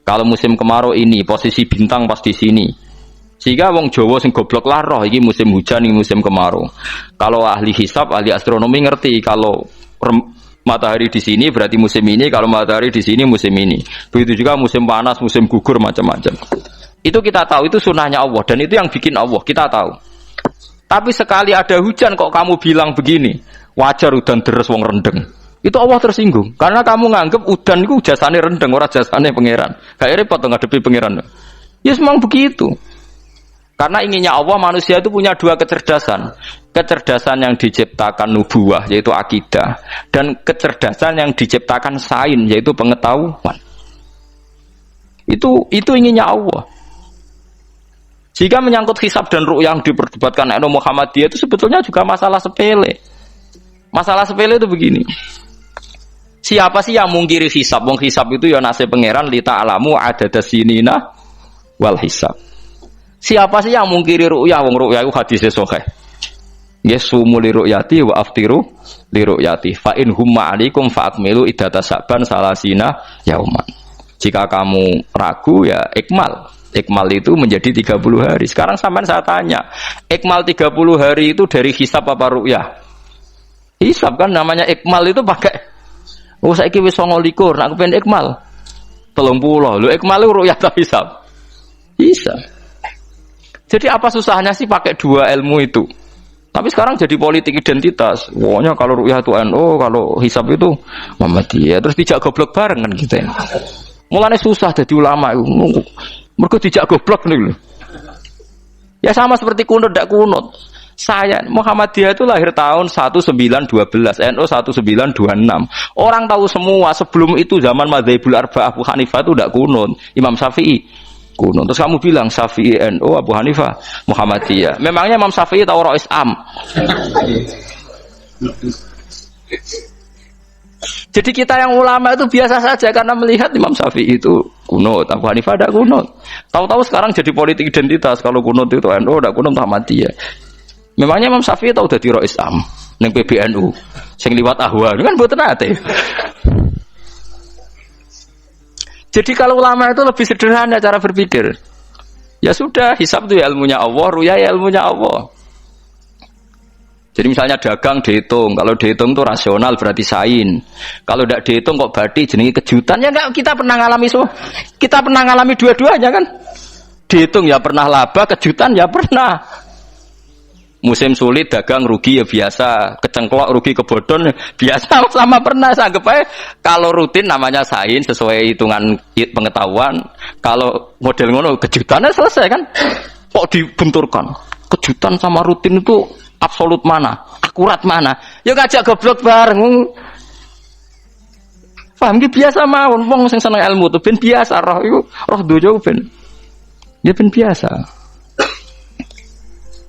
Kalau musim kemarau ini posisi bintang pas di sini. Sehingga wong Jawa sing goblok lah roh iki musim hujan iki musim kemarau. Kalau ahli hisab, ahli astronomi ngerti kalau matahari di sini berarti musim ini, kalau matahari di sini musim ini. Begitu juga musim panas, musim gugur macam-macam. Itu kita tahu itu sunnahnya Allah dan itu yang bikin Allah, kita tahu. Tapi sekali ada hujan kok kamu bilang begini, wajar udan deres wong rendeng. Itu Allah tersinggung karena kamu nganggep udan itu jasane rendeng, ora jasane pangeran. Gak repot ngadepi pangeran. Ya memang begitu. Karena inginnya Allah manusia itu punya dua kecerdasan. Kecerdasan yang diciptakan nubuwah yaitu akidah dan kecerdasan yang diciptakan sains yaitu pengetahuan. Itu inginnya Allah. Jika menyangkut hisab dan ru'yah yang diperdebatkan oleh Muhammadiyah itu sebetulnya juga masalah sepele. Masalah sepele itu begini. Siapa sih yang mungkiri hisab? Wong hisab itu ya nasib pangeran li ta'lamu adadas sinina wal hisab. Siapa sih yang mungkiri ru'yah? Wong ru'yah itu hadisnya sahih. Yasumu li ru'yati wa aftiru li ru'yati. Fa in humma 'alaikum fa akmilu iddata Sa'ban salasina yauman. Jika kamu ragu ya ikmal. Ikmal itu menjadi 30 hari. Sekarang sampean saya tanya, ikmal 30 hari itu dari hisab apa ru'yah? Hisab kan namanya ikmal itu pakai saiki wis 29 nak kepen ikmal 30. Lho ikmal itu ru'yah ta hisab? Hisab. Jadi apa susahnya sih pakai dua ilmu itu? Tapi sekarang jadi politik identitas. Pokoknya kalau ru'yah itu NU, kalau hisab itu Muhammadiyah. Terus dijak goblok bareng kan kita. Mulane susah jadi ulama itu. Mergo dijak goblok nih lho. Ya sama seperti kunut tidak kunut. Saya Muhammadiyah itu lahir tahun 1912, NU 1926. Orang tahu semua sebelum itu zaman Madzhabul Arba'ah Abu Hanifah itu tidak kunut, Imam Syafi'i kunut. Terus kamu bilang Syafi'i NU, Abu Hanifah Muhammadiyah. Memangnya Imam Syafi'i tahu Rois Am? Jadi kita yang ulama itu biasa saja karena melihat Imam Syafi'i itu kunut, Abu Hanifah tidak kunut. Tahu-tahu sekarang jadi politik identitas kalau kunut itu NU, tidak kunut Muhammadiyah. Memangnya Imam Syafi'i tahu dadi Rois Am ning PBNU sing liwat ahwa kan mboten ate. Jadi kalau ulama itu lebih sederhana cara berpikir. Ya sudah, hisab itu ya ilmunya Allah, ruya ya ilmunya Allah. Jadi misalnya dagang dihitung, kalau dihitung itu rasional berarti sain. Kalau tidak dihitung kok berarti jenenge kejutan ya enggak, kita pernah ngalami semua. Kita pernah ngalami dua-duanya kan. Dihitung ya pernah laba, kejutan ya pernah. Musim sulit dagang rugi ya biasa, kecengklok rugi kebodhon biasa sama pernah. Anggap aja kalau rutin namanya sain sesuai hitungan pengetahuan. Kalau model ngono kejutannya selesai kan. Kok dibenturkan? Kejutan sama rutin itu absolut mana? Akurat mana? Ya ngajak goblok bareng. Paham ki biasa mawon wong sing seneng ilmu tuh ben biasa roh iku roh dojo ben. Ya ben biasa.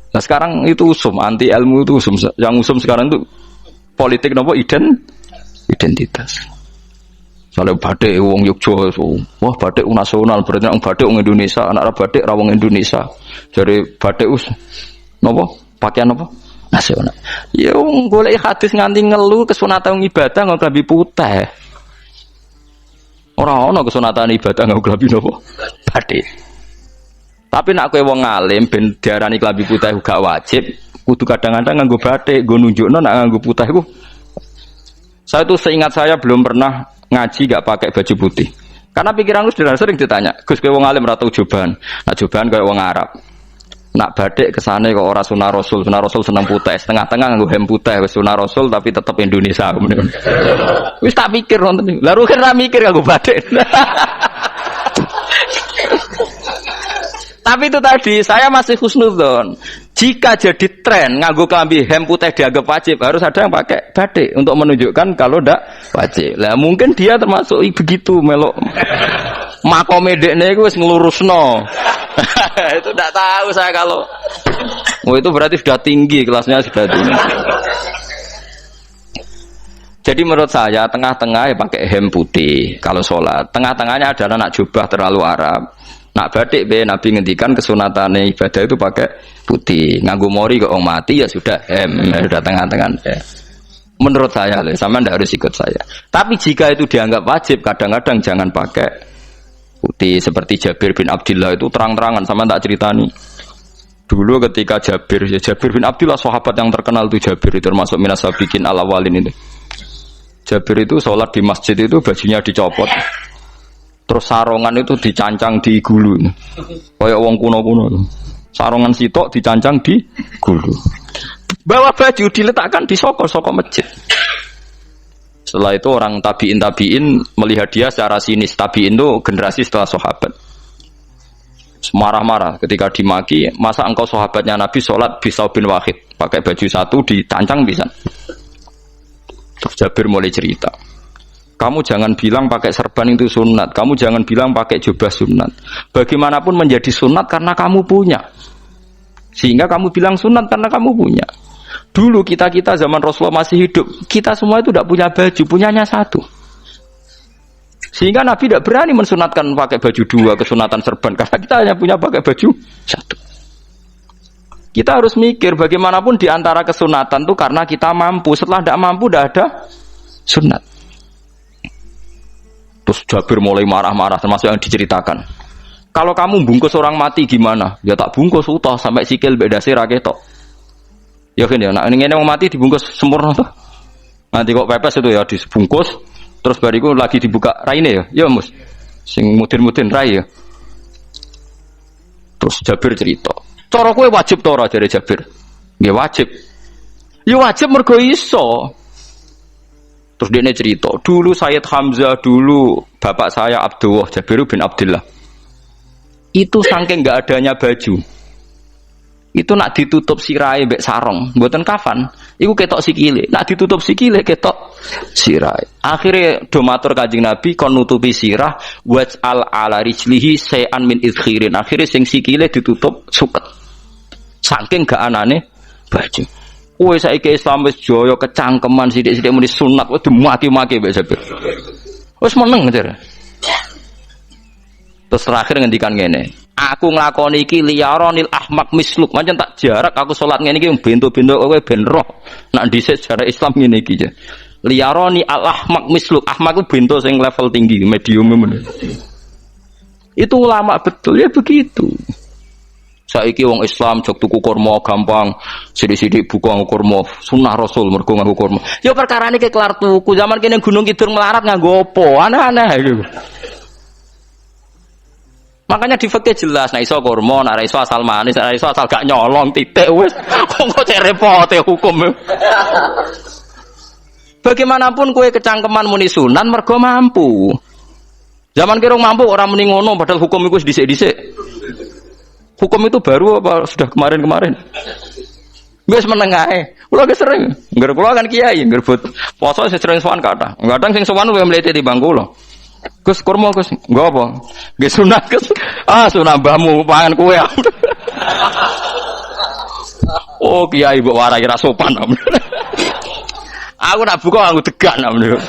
Nah sekarang itu usum, anti ilmu itu usum. Yang usum sekarang itu politik nopo identitas. Soalnya batik wong Yogyo, wah batik nasional berarti orang batik wong Indonesia, anak batik rawang Indonesia. Jadi batik nopo pakaian nopo nasional. Ya wong golek hadis nganti ngelu kesunatan ibadah nggo klambi putih. Ora ana kesunatan ibadah nggo klambi nopo batik. Tapi nak kowe wong alim ben diarani klambi putih gak wajib, kudu kadang-kadang nganggo batik, nggo nunjukno nak nganggo putih iku. Saya itu seingat saya belum pernah ngaji gak pakai baju putih. Karena pikiranku sederhana sering ditanya, "Gus kowe wong alim ora tau joban." Nah joban koyo wong Arab. Nak batik kesane kok ora sunah Rasul seneng putih, setengah-tengah nganggo hem putih wis sunah Rasul tapi tetep Indonesia. Wis tak pikir wonten. Lah rugen ra mikir nganggo batik. Tapi itu tadi, saya masih husnudzon. Jika jadi tren nganggo klambi hem putih dianggap wajib, harus ada yang pakai batik untuk menunjukkan kalau ndak wajib. Lah mungkin dia termasuk begitu melok. Makome dekne iku wis nglurusno. Itu ndak tahu saya kalau. Oh itu berarti sudah tinggi, kelasnya sudah tinggi. Jadi menurut saya tengah-tengah ya pakai hem putih kalau sholat. Tengah-tengahnya adalah nak jubah terlalu Arab. Nak batik be Nabi ngendikan kesunatane ibadah itu pakai putih. Nganggo mori kok wong mati ya sudah hem, ya sudah tengah-tengah. Menurut saya, sama ndak harus ikut saya. Tapi jika itu dianggap wajib, kadang-kadang jangan pakai putih. Seperti Jabir bin Abdullah itu terang-terangan, sama tak ceritani. Dulu ketika Jabir bin Abdullah sahabat yang terkenal itu Jabir itu termasuk minas sabiqin al-awwalin itu. Jabir itu sholat di masjid itu bajunya dicopot. Terus sarongan itu dicancang di gulu. Kayak wong kuno-kuno. Sarongan sitok dicancang di gulu. Bawa baju diletakkan di soko-soko masjid. Setelah itu orang tabiin melihat dia secara sinis. Tabiin itu generasi setelah sahabat. Marah-marah ketika dimaki, masa engkau sahabatnya Nabi sholat bisau bin wahid. Pakai baju satu ditancang bisa. Terus Jabir mulai cerita. Kamu jangan bilang pakai serban itu sunat. Kamu jangan bilang pakai jubah sunat. Bagaimanapun menjadi sunat karena kamu punya. Sehingga kamu bilang sunat karena kamu punya. Dulu kita zaman Rasulullah masih hidup, kita semua itu tidak punya baju, punyanya satu. Sehingga Nabi tidak berani mensunatkan pakai baju dua, kesunatan serban. Karena kita hanya punya pakai baju satu. Kita harus mikir bagaimanapun di antara kesunatan itu karena kita mampu. Setelah tidak mampu, tidak ada sunat. Terus Jabir mulai marah-marah, termasuk yang diceritakan. Kalau kamu bungkus orang mati gimana? Ya tak bungkus utuh sampai sikil bedase ra ketok. Ya kan ya, nak ngene wong mati dibungkus sempurna tuh. Nanti kok pepes itu ya dibungkus, terus bariku lagi dibuka raine ya. Ya Mus. Sing mudin-mudin rai ya. Terus Jabir cerita. Cara kowe wajib to ora jare Jabir? Ya wajib. Ya wajib mergo iso. Terus dia cerita, dulu Sayyid Hamzah, dulu bapak saya Abdullah Jabir bin Abdullah. Itu saking enggak adanya baju. Itu nak ditutup sirahe mbek sarong, mboten kafan. Iku ketok sikile. Nak ditutup sikile ketok sirahe. Akhire do matur Kanjeng Nabi kon nutupi sirah waj'al ala rijlihi shay'an min idkhirin. Akhire sing sikile ditutup suket. Saking gak anane baju. Kowe saiki Islam wis jaya kecangkeman sithik-sithik muni sunat wis dimaki-maki mbek Jabir. Wis meneng jar. Terus terakhir ngendikan ngene. Aku nglakoni iki liyaronil ahmak misluk. Pancen tak jarak aku salat ngene iki bento-bento kowe ben roh. Nak dhisik sejarah Islam ngene iki. Liyaroni al ahmak misluk. Ahmak ku bento sing level tinggi, medium men. Itu ulama betul ya begitu. Saiki wong Islam jog tuku kurma gampang, sithik-sithik buka kurma, sunah Rasul mergo nganggo kurma. Ya perkarane ke kelar tuku. Zaman kene Gunung Kidul melarat nganggo apa? Aneh-aneh iki. Makanya di fikih jelas, nek iso kurma, nek iso asal manis, nek iso asal gak nyolong titik wis. Kok cek repote hukum. Bagaimanapun kowe kecangkeman muni sunan mergo mampu. Zaman kira mampu orang muni ngono padahal hukum iku wis dhisik-dhisik. Hukum itu baru apa sudah kemarin-kemarin? Wis meneng ae. Kula ge sering, ngger kula kan kiai, ngger poso sering sowan kathah. Kadang sing sowan luwih mlete timbang kula. Gus kurma Gus, nggo apa? Nggih sunah Gus. Ah sunah mbahmu pangan kowe. Oh kiai mbok warai ra sopan. Aku nak buka aku tegan namanya.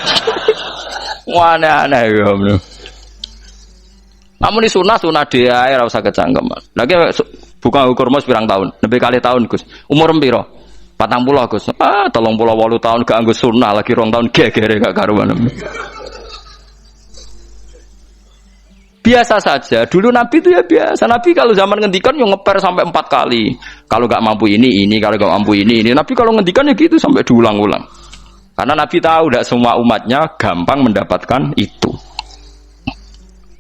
Wah aneh-aneh ya. Namun ini sunah dia ora usah kecangkeman. Lagi buka kurma pirang tahun, lebih kali tahun Gus. Umur piro? 40 Gus. 38 tahun gak anggo sunah lagi 2 tahun gegere gak karuan. Biasa saja. Dulu Nabi itu ya biasa. Nabi kalau zaman ngendikan yang ngeper sampai 4 kali. Kalau gak mampu ini, kalau gak mampu ini. Nabi kalau ngendikan ya gitu sampai diulang-ulang. Karena Nabi tahu tidak semua umatnya gampang mendapatkan itu.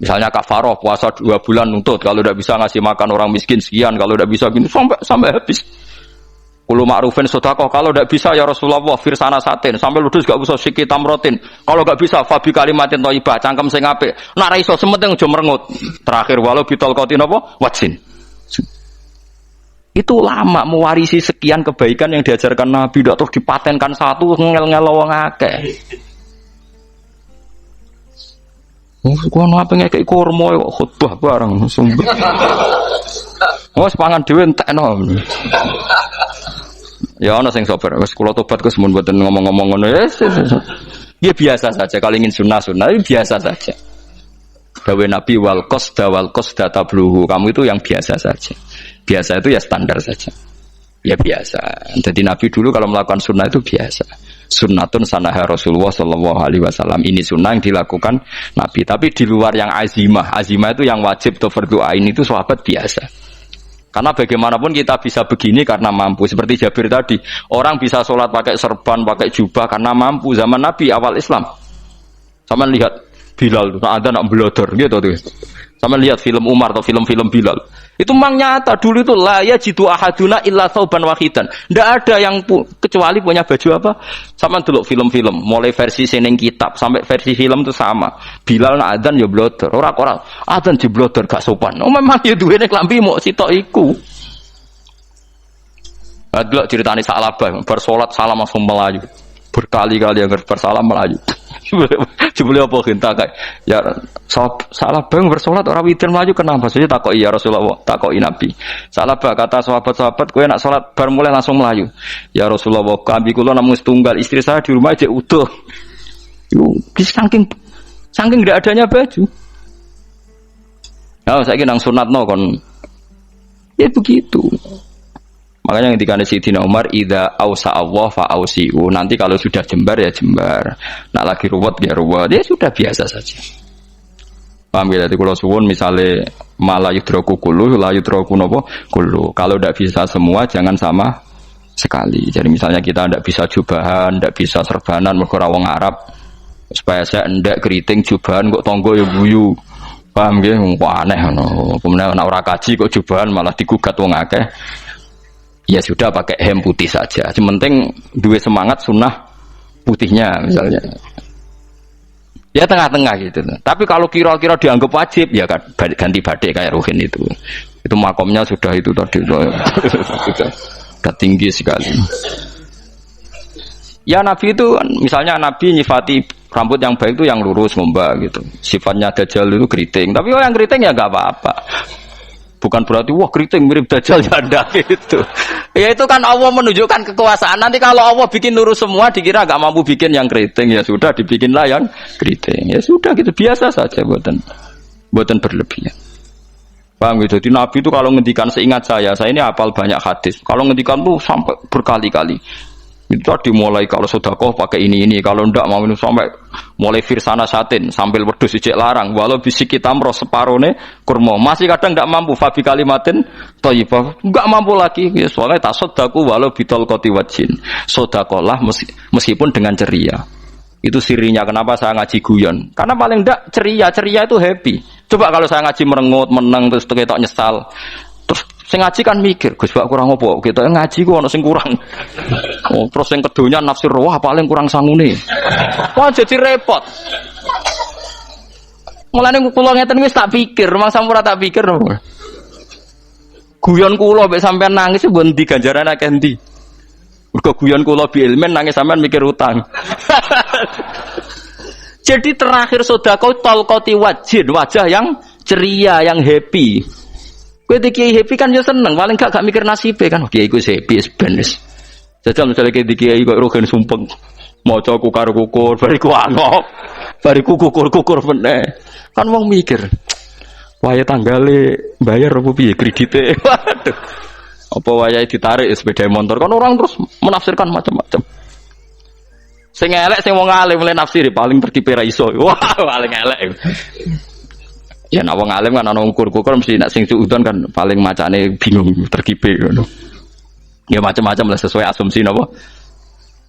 Misalnya kafaroh puasa 2 bulan nuntut. Kalau tidak bisa ngasih makan orang miskin sekian. Kalau tidak bisa gini sampai habis. Kulu ma'rufin sedekah. Kalau tidak bisa ya Rasulullah firsana satin. Sampai ludus gak bisa sikit tamrotin. Kalau gak bisa fabi kalimatin thayyibah cangkem sing apik. Nak ra iso sementing aja merengut. Terakhir walau bitol qatin apa? Watsin. Itu lama mewarisi sekian kebaikan yang diajarkan Nabi, tidak terus dipatenkan satu ngel-ngel wong akeh. Kono apa ngekek kurma kok khutbah bareng sumber. Wes pangan dhewe entekno. Ya ana sing sabar, wis kula tobat Gus mun mboten ngomong-ngomong ngono. Ya biasa saja kalau ingin sunnah-sunnah biasa saja. Dawe Nabi wal qasda tabluhu. Kamu itu yang biasa saja. Biasa itu ya standar saja. Ya biasa. Jadi Nabi dulu kalau melakukan sunnah itu biasa. Sunnatun sanaha Rasulullah sallallahu alaihi wasallam. Ini sunnah yang dilakukan Nabi. Tapi di luar yang azimah. Azimah itu yang wajib atau fardhu ain itu sahabat biasa. Karena bagaimanapun kita bisa begini karena mampu. Seperti Jabir tadi, orang bisa sholat pakai serban, pakai jubah karena mampu. Zaman Nabi awal Islam. Sama lihat Bilal, ada nak belodor gitu tuh. Sama lihat film Umar atau film-film Bilal. Itu memang nyata dulu itu la yajidu ahaduna illa thawban wahidan. Tidak ada yang kecuali punya baju apa? Sama dulu film-film, mulai versi seneng kitab sampai versi film itu sama. Bilal nak adzan ya blodor, ora adzan di blodor gak sopan. Oh memang ya duwene klambi mok sitok iku. Adlok ceritane Sa'labah bar salat salam langsung melayu. Berkali-kali yang bersalam melayu. Jebule apa genta kae. Ya salah bang bersolat ora witir melayu kenapa? Saja takoki ya Rasulullah, takoki Nabi. Salah bah kata sahabat-sahabat kowe nak salat bar mulai langsung melayu. Ya Rasulullah, kami kula namung setunggal, istri saya di rumah aja utuh. Yo saking tidak adanya baju. Nah, saiki nang sunatno kon. Ya begitu. Makanya ketika Sayyidina Umar idza ausa Allah fa ausiu. Nanti kalau sudah jembar ya jembar. Nak lagi ruwet ya ruwet. Ya sudah biasa saja. Paham ya? Jadi kalau suwun misalnya malah yudroku kulu, la yudroku nopo kulu. Kalau tidak bisa semua jangan sama sekali. Jadi misalnya kita tidak bisa jubahan, tidak bisa serbanan mergo wong Arab. Supaya saya ndak keriting jubahan kok tonggo ya guyu. Paham ya? Wah aneh ngono. Kemudian ana ora kaji kok jubahan malah digugat wong akeh. Ya sudah pakai hem putih saja. Sementing dua semangat sunnah putihnya misalnya. Ya tengah-tengah gitu. Tapi kalau kira-kira dianggap wajib ya ganti badai kayak Ruhin itu. Itu makomnya sudah itu tadi sudah tinggi sekali. Ya Nabi itu misalnya Nabi nyifati rambut yang baik itu yang lurus ngombak gitu. Sifatnya Dajjal itu keriting. Tapi yang keriting ya nggak apa-apa. Bukan berarti wah keriting mirip Dajjal ya enggak gitu. Ya itu kan Allah menunjukkan kekuasaan. Nanti kalau Allah bikin lurus semua dikira nggak mampu bikin yang keriting, ya sudah dibikinlah yang keriting. Ya sudah gitu biasa saja buatan berlebihan. Paham gitu. Jadi Nabi itu kalau ngendikan seingat saya ini hafal banyak hadis. Kalau ngendikan tuh sampai berkali-kali. Itu tadi mulai kalau sedekah pakai ini, kalau ndak mau minum sampai mulai firsana satin sambil wedhus ijek larang walau bisi kita meroh separone kurma masih kadang ndak mampu fabi kalimatin thayyibah ndak mampu lagi ya soalnya tasaddaku walau bidol qoti wajin sedekahlah meskipun dengan ceria. Itu sirinya kenapa saya ngaji guyon karena paling ndak ceria itu happy. Coba kalau saya ngaji merengut meneng terus ketok nyesal terus sing ngaji kan mikir, Gus Pak kurang apa? Kita ngaji ku ono sing kurang. Oh, terus sing kedonya nafsir wah paling kurang sangune. Wah jadi repot. Mulane kula ngeten wis tak pikir, mang sampura tak pikir. Guyon kula mek sampean nangis mbon ndi ganjaran akeh ndi. Mergo guyon kula bi ilmen nangis sampean mikir utang. Jadi terakhir sedekah talqati wajhin, wajah yang ceria, yang happy. Kowe iki happy kan yo seneng, paling gak mikir nasibe kan. Kiai iku happy ben wis. Jajal misale kiai kok rogen sumpeng. Maca kukar-kukur, bariku angop. Bariku kukur-kukur meneh. Kan wong mikir. Wayahe tanggale bayar apa piye kredite. Waduh. Apa wayahe ditarik sepeda motor kan orang terus menafsirkan macam-macam. Sing elek sing wong alim mulai nafsiri paling tertipe ra iso. Wah, paling elek. Ya nek wong alim kan ana ukur-ukur mesti nek sing suudon kan paling macane bingung terkipe ngono. Ya macam-macam lah sesuai asumsi napa.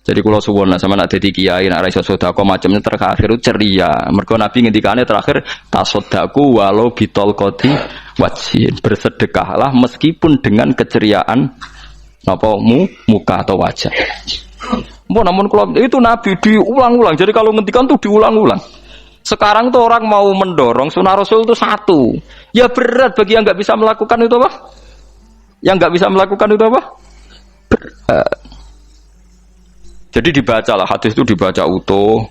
Jadi kula suwun lah sama nek dadi kiai nek ra iso sedekah macamnya terakhir ceria. Mergo Nabi ngendikane terakhir tasaddaku walau bitolqoti wajhin. Bersedekahlah meskipun dengan keceriaan napa muka atau wajah. Namun kalau itu Nabi diulang-ulang. Jadi kalau ngendikan tuh diulang-ulang. Sekarang tuh orang mau mendorong sunnah Rasul itu satu. Ya berat bagi yang nggak bisa melakukan itu apa? Yang nggak bisa melakukan itu apa? Berat. Jadi dibacalah hadis itu dibaca utuh.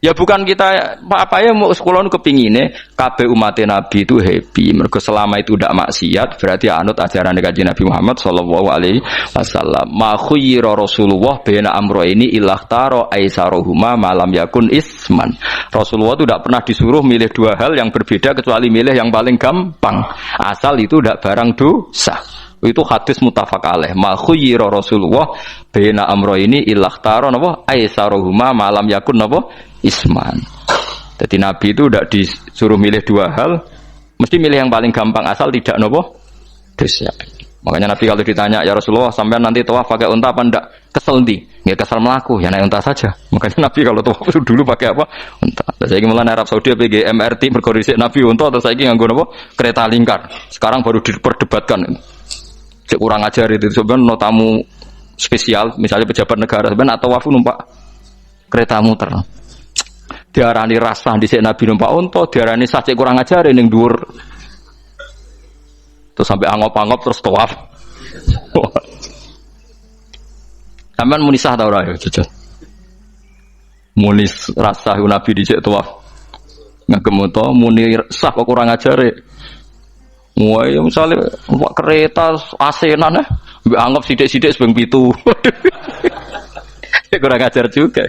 Ya bukan kita apa ya mau sekolah kepingine kabeh umat Nabi itu happy. Mergo selama itu tidak maksiat berarti anut ajaran Kanjeng Nabi Muhammad sallallahu alaihi wasallam. Ma khuyira Rasulullah baina amrayni ilahtaro aisarohuma malam yakun isman. Rasulullah itu tidak pernah disuruh milih dua hal yang berbeda kecuali milih yang paling gampang. Asal itu tidak barang dosa. Itu hadis muttafaq alaih. Ma khuyira Rasulullah baina amrayni ilahtaro napa aisarohuma malam yakun napa isman. Jadi Nabi itu tidak disuruh milih dua hal, mesti milih yang paling gampang asal tidak nopo dosa. Makanya Nabi kalau ditanya ya Rasulullah sampai nanti tawaf pakai unta apa ndak? Kesel ndi? Ya kesel melaku, ya naik unta saja. Makanya Nabi kalau tawaf dulu pakai apa? Unta. Saya ingin mulai Arab Saudi pakai MRT berkoordinasi Nabi unta atau saya ingin nganggo nopo? Kereta lingkar. Sekarang baru diperdebatkan. Cek kurang ajar itu sebenarnya tamu spesial, misalnya pejabat negara sebenarnya atau wafu numpak kereta muter. Diarani rasah dhisik Nabi numpak unta, diarani sah cek kurang ajar ning dhuwur. Terus sampai angop-angop terus tawaf. Sampeyan muni sah ta ora ya, jajal. Muni rasah Nabi dhisik tawaf. Ngagem unta muni sah kok kurang ajar. Wah, ya misalnya numpak kereta asenan mbek anggap sithik-sithik sebeng 7. Kurang ajar juga.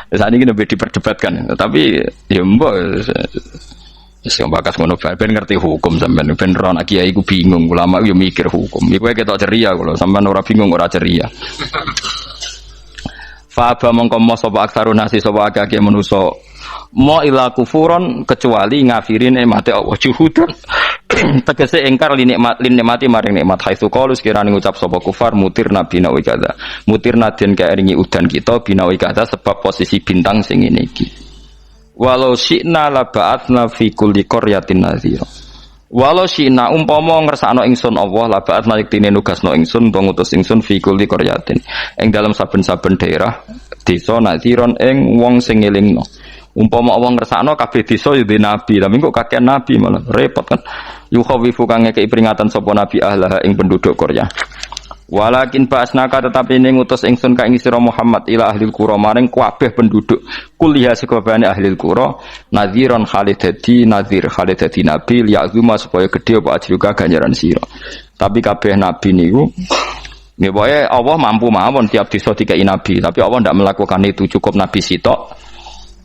Saat ini lebih diperdebatkan, tapi ya mbak, sing bakas ngono ben ngerti hukum sampean ben ora anak kiai iku bingung, ulama yo mikir hukum. Iku ketok ceria kula, sampean ora bingung ora ceria. Fa ba mongko mo sapa aksarun nasi sapa akeh manusa mo ila kufuron kecuali ngafirin nikmate Allah juhudan tegese engkar linikmati maring nikmat haitsu qalu sekirane ngucap sapa kufar mutir nabi nawi kada mutir naden kaeringi udan kita binawi kada sebab posisi bintang sing ngene iki walau syi'na la ba'atna fi kulli qaryatin nadhira walau syi'na umpama ngersakno ingsun Allah la ba'atna yektine nugasno ingsun utawa ngutus ingsun fi kulli qaryatin ing dalam saben-saben daerah desa nadhiron ing wong sing ngelingno umpama wong ngersakno kabeh desa ya nabi tapi kok kakek nabi malah repot kan Yukhawifu kang ngekeki peringatan sapa nabi ahlaha ing penduduk Qaryah. Walakin ba'asnaka tetapi ning ngutus ingsun ka ing sira Muhammad ila ahlil qura maring kabeh penduduk kuliah sekabehane ahlil qura nadhiran khalidati nadhir khalidati nabi liya'zuma supaya gedhe apa ajruka ganjaran sira. Tapi kabeh nabi niku nggih wae Allah mampu mawon tiap desa dikai nabi, tapi Allah ndak melakukan itu, cukup nabi sitok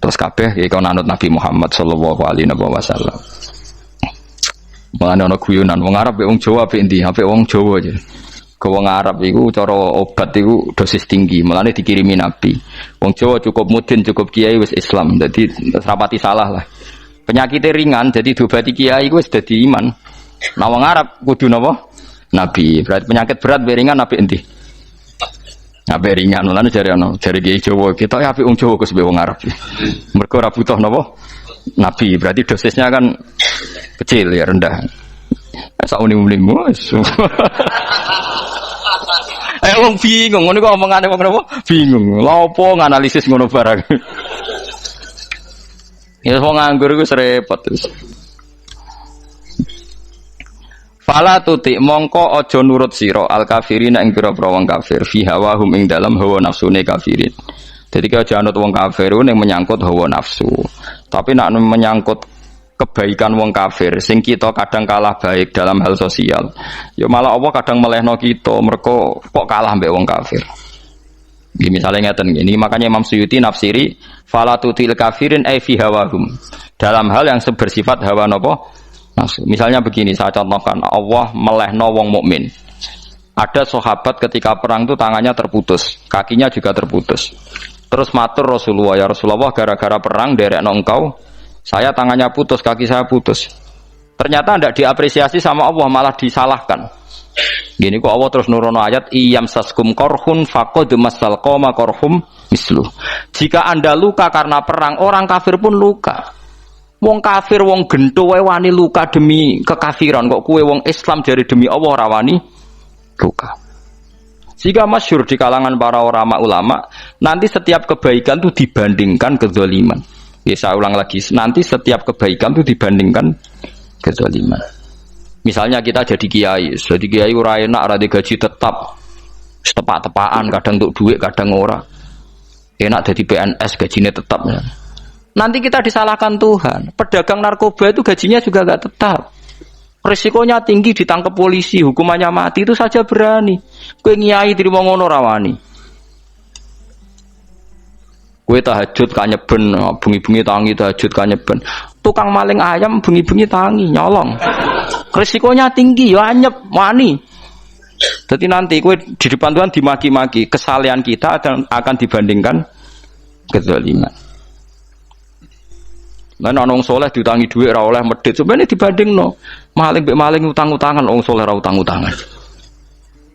terus kabeh iki kon anut Nabi Muhammad sallallahu alaihi wasallam. Mulane ana guyonan wong Arab wong Jawa apik endi? Apik wong Jawa aja. Ke wong Arab iku cara obat iku dosis tinggi, mulane dikirimi nabi. Wong Jawa cukup mudin, cukup kiai wis Islam. Dadi rapati salah lah. Penyakitnya ringan jadi diobati kiai iku wis dadi iman. Nah wong Arab kudu napa? Nabi. Berarti penyakit berat be ringan apik endi? Apik ringan, mulane jare kiai Jawa, kita apik wong Jawa kus be wong Arab. Mergo ora butuh napa? Nabi. Berarti dosisnya kan kecil ya, rendah. Sak uni-unimu. Wong bingung, ngono kok omongane wong napa? Bingung. Lha opo nganalisis ngono barang. Ya wong nganggur iku repot terus. Fala tuti mongko aja nurut sira al kafirin ing pira-pira wong kafir fi hawahum ing dalam hawa nafsune kafirin. Jadi kalau aja anut wong kafir ning menyangkut hawa nafsu. Tapi nek menyangkut kebaikan wong kafir sing kita kadang kalah baik dalam hal sosial ya malah Allah kadang melehno kita mergo kok kalah mbek wong kafir. Nggih misalnya ngeten gini, makanya Imam Suyuti nafsiri fala tutil kafirin ay fi hawahum dalam hal yang bersifat hawa napa nafsu. Misalnya begini, saya contohkan, Allah melehno wong mukmin. Ada sahabat ketika perang itu tangannya terputus, kakinya juga terputus. Terus matur Rasulullah, ya Rasulullah gara-gara perang derekno engkau saya tangannya putus, kaki saya putus. Ternyata tidak diapresiasi sama Allah, malah disalahkan. Gini kok Allah terus nurono ayat iyam saskum korhun faqad masal qoma korhum mislu. Jika Anda luka karena perang, orang kafir pun luka. Wong kafir wong gento wae wani luka demi kekafiran, kok kue wong Islam jari demi Allah ora wani luka. Jika masyhur di kalangan para ulama, nanti setiap kebaikan itu dibandingkan kezaliman. Ya, saya ulang lagi, nanti setiap kebaikan itu dibandingkan kezaliman. Misalnya kita jadi kiai ora enak, ora gaji tetap, tepak-tepakan, kadang untuk duit, kadang ora. Enak jadi PNS, gajinya tetap. Ya. Nanti kita disalahkan Tuhan. Pedagang narkoba itu gajinya juga enggak tetap. Risikonya tinggi, ditangkap polisi, hukumannya mati, itu saja berani. Kowe nyai trimo ngono ra wani. Kue tahajud kanyeben, bengi-bengi tangi tahajud kanyeben. Tukang maling ayam bengi-bengi tangi nyolong. Risikonya tinggi, ya anyep wani. Jadi nanti kue di depan Tuhan dimaki-maki, kesalahan kita akan dibandingkan kezaliman. Lan ana wong saleh diutangi dhuwit ora oleh medhit, sebenarnya dibandingno. Maling mbek maling utang-utangan, wong saleh ora utang-utangan.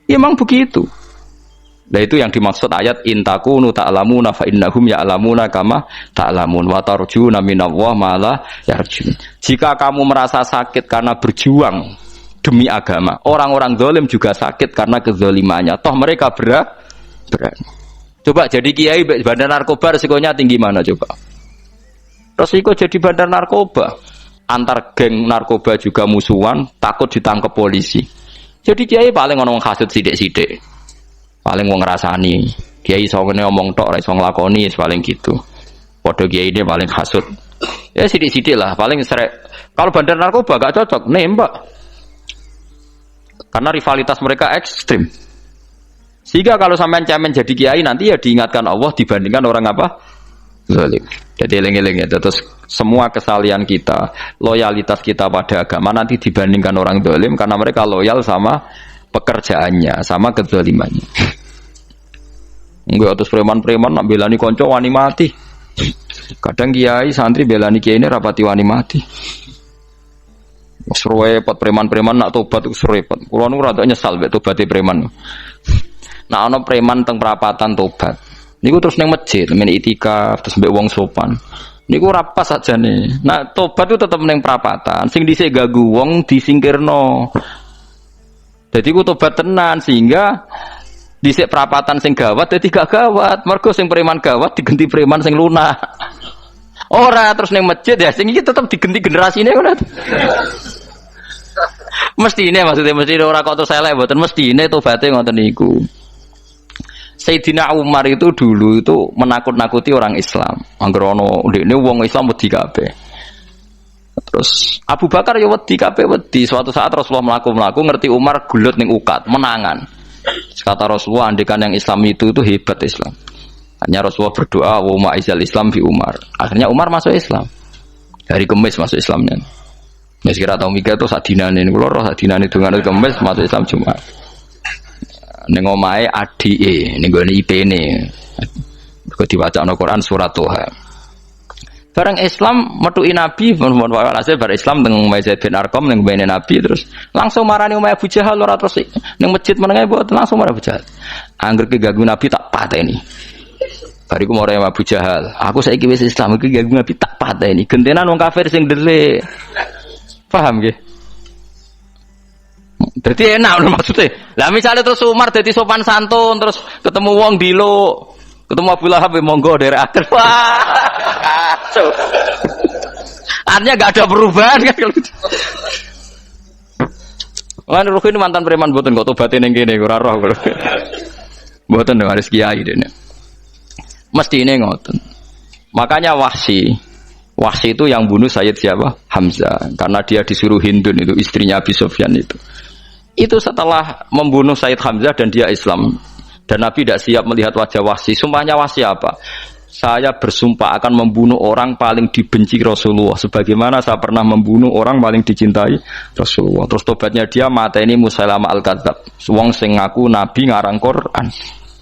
Ya memang begitu. Nah itu yang dimaksud ayat intakunu ta'lamuna fa innahum ya'lamuna kama ta'lamun wa tarjuna minallah ma la yarjun. Jika kamu merasa sakit karena berjuang demi agama, orang-orang zalim juga sakit karena kezalimannya. Toh mereka berani. Coba jadi kiai bandar narkoba resikonya tinggi mana coba? Resiko jadi bandar narkoba, antar geng narkoba juga musuhan, takut ditangkap polisi. Jadi kiai paling ono hasud sithik-sithik. Paling wong ngrasani kiai iso ngene omong tok ora iso nglakoni paling gitu. Padha kiai ini paling hasud. Ya sithik-sithik lah, paling serek. Kalau bandar narkoba gak cocok nembak. Karena rivalitas mereka ekstrim. Sehingga kalau sampean cemen jadi kiai nanti ya diingatkan Allah dibandingkan orang apa? Zalim. Jadi eling-eling ya, terus semua kesalahan kita, loyalitas kita pada agama nanti dibandingkan orang zalim karena mereka loyal sama pekerjaannya, sama kezalimannya. Enggak, terus preman-preman nak belani konco wani mati. Kadang kiai santri belani kiai ini rapati wani mati. Repot preman-preman nak tobat itu repot. Kulo nu rada nyesal mek tobaté preman. Nah ana preman teng perapatan tobat. Niku terus ning masjid, men itikaf terus mbek wong sopan. Niku ora pas sajane. Nah tobat itu tetep ning perapatan. Sing dhisik gagu wong disingkirno. Jadi ku tobat tenan sehingga dhisik perapatan sing gawat dadi gak gawat. Mergo sing preman gawat diganti preman sing lunak. Ora terus ning masjid ya sing iki tetep digenti generasine ngono. Mestine maksudnya mestine ora kok selek mboten mestine tobaté ngoten niku. Sayyidina Umar itu dulu itu menakut-nakuti orang Islam. Angger ana ndekne wong Islam wedi kabeh. Terus Abu Bakar ya wedi kabeh wedi. Suatu saat Rasulullah mlaku-mlaku ngerti Umar gulut ning ukat, menangan. Kata Rasulullah andekan yang Islam itu hebat Islam. Hanya Rasulullah berdoa wa ma'izal Islam fi Umar. Akhirnya Umar masuk Islam. Hari Kamis masuk Islamnya. Wis kira tau mikir to sak dinane niku lho sak dinane dongane Kamis masuk Islam Jumat. Ning omahe adike ning gone IP-ne. Kok diwacana Quran surat Toha. Bareng Islam metuki Nabi mon walhasil bar Islam teng Zaid bin Arqam ning bene Nabi terus langsung marani omahe Abu Jahal ora terus ning masjid menenge mboten langsung marani Abu Jahal. Angger keganggu Nabi tak pateni. Bariku mau raya Abu Jahal. Aku saiki wis Islam iki ganggu Nabi tak pateni. Gentenan wong kafir sing ndelik. Paham nggih? Dadi enak maksudnya. Lah misalnya terus Umar dadi sopan santun terus ketemu wong dilo, ketemu Abu Lahab monggo dari akhir. Wah. Kacau. Artinya enggak ada perubahan kan kalau gitu. Lan Ruhin mantan preman mboten kok tobaté ning kene ora roh kok. Mboten dong harus kiai dene. Mestine ngoten. Makanya Wahsy itu yang bunuh Sayyid siapa? Hamzah. Karena dia disuruh Hindun itu istrinya Abi Sufyan itu. Itu setelah membunuh Sayyid Hamzah dan dia Islam. Dan Nabi tidak siap melihat wajah Wahsy. Sumpahnya Wahsy apa? Saya bersumpah akan membunuh orang paling dibenci Rasulullah. Sebagaimana saya pernah membunuh orang paling dicintai Rasulullah. Terus tobatnya dia mateni Musailamah al-Kadzab. Wong sing ngaku Nabi ngarang Quran.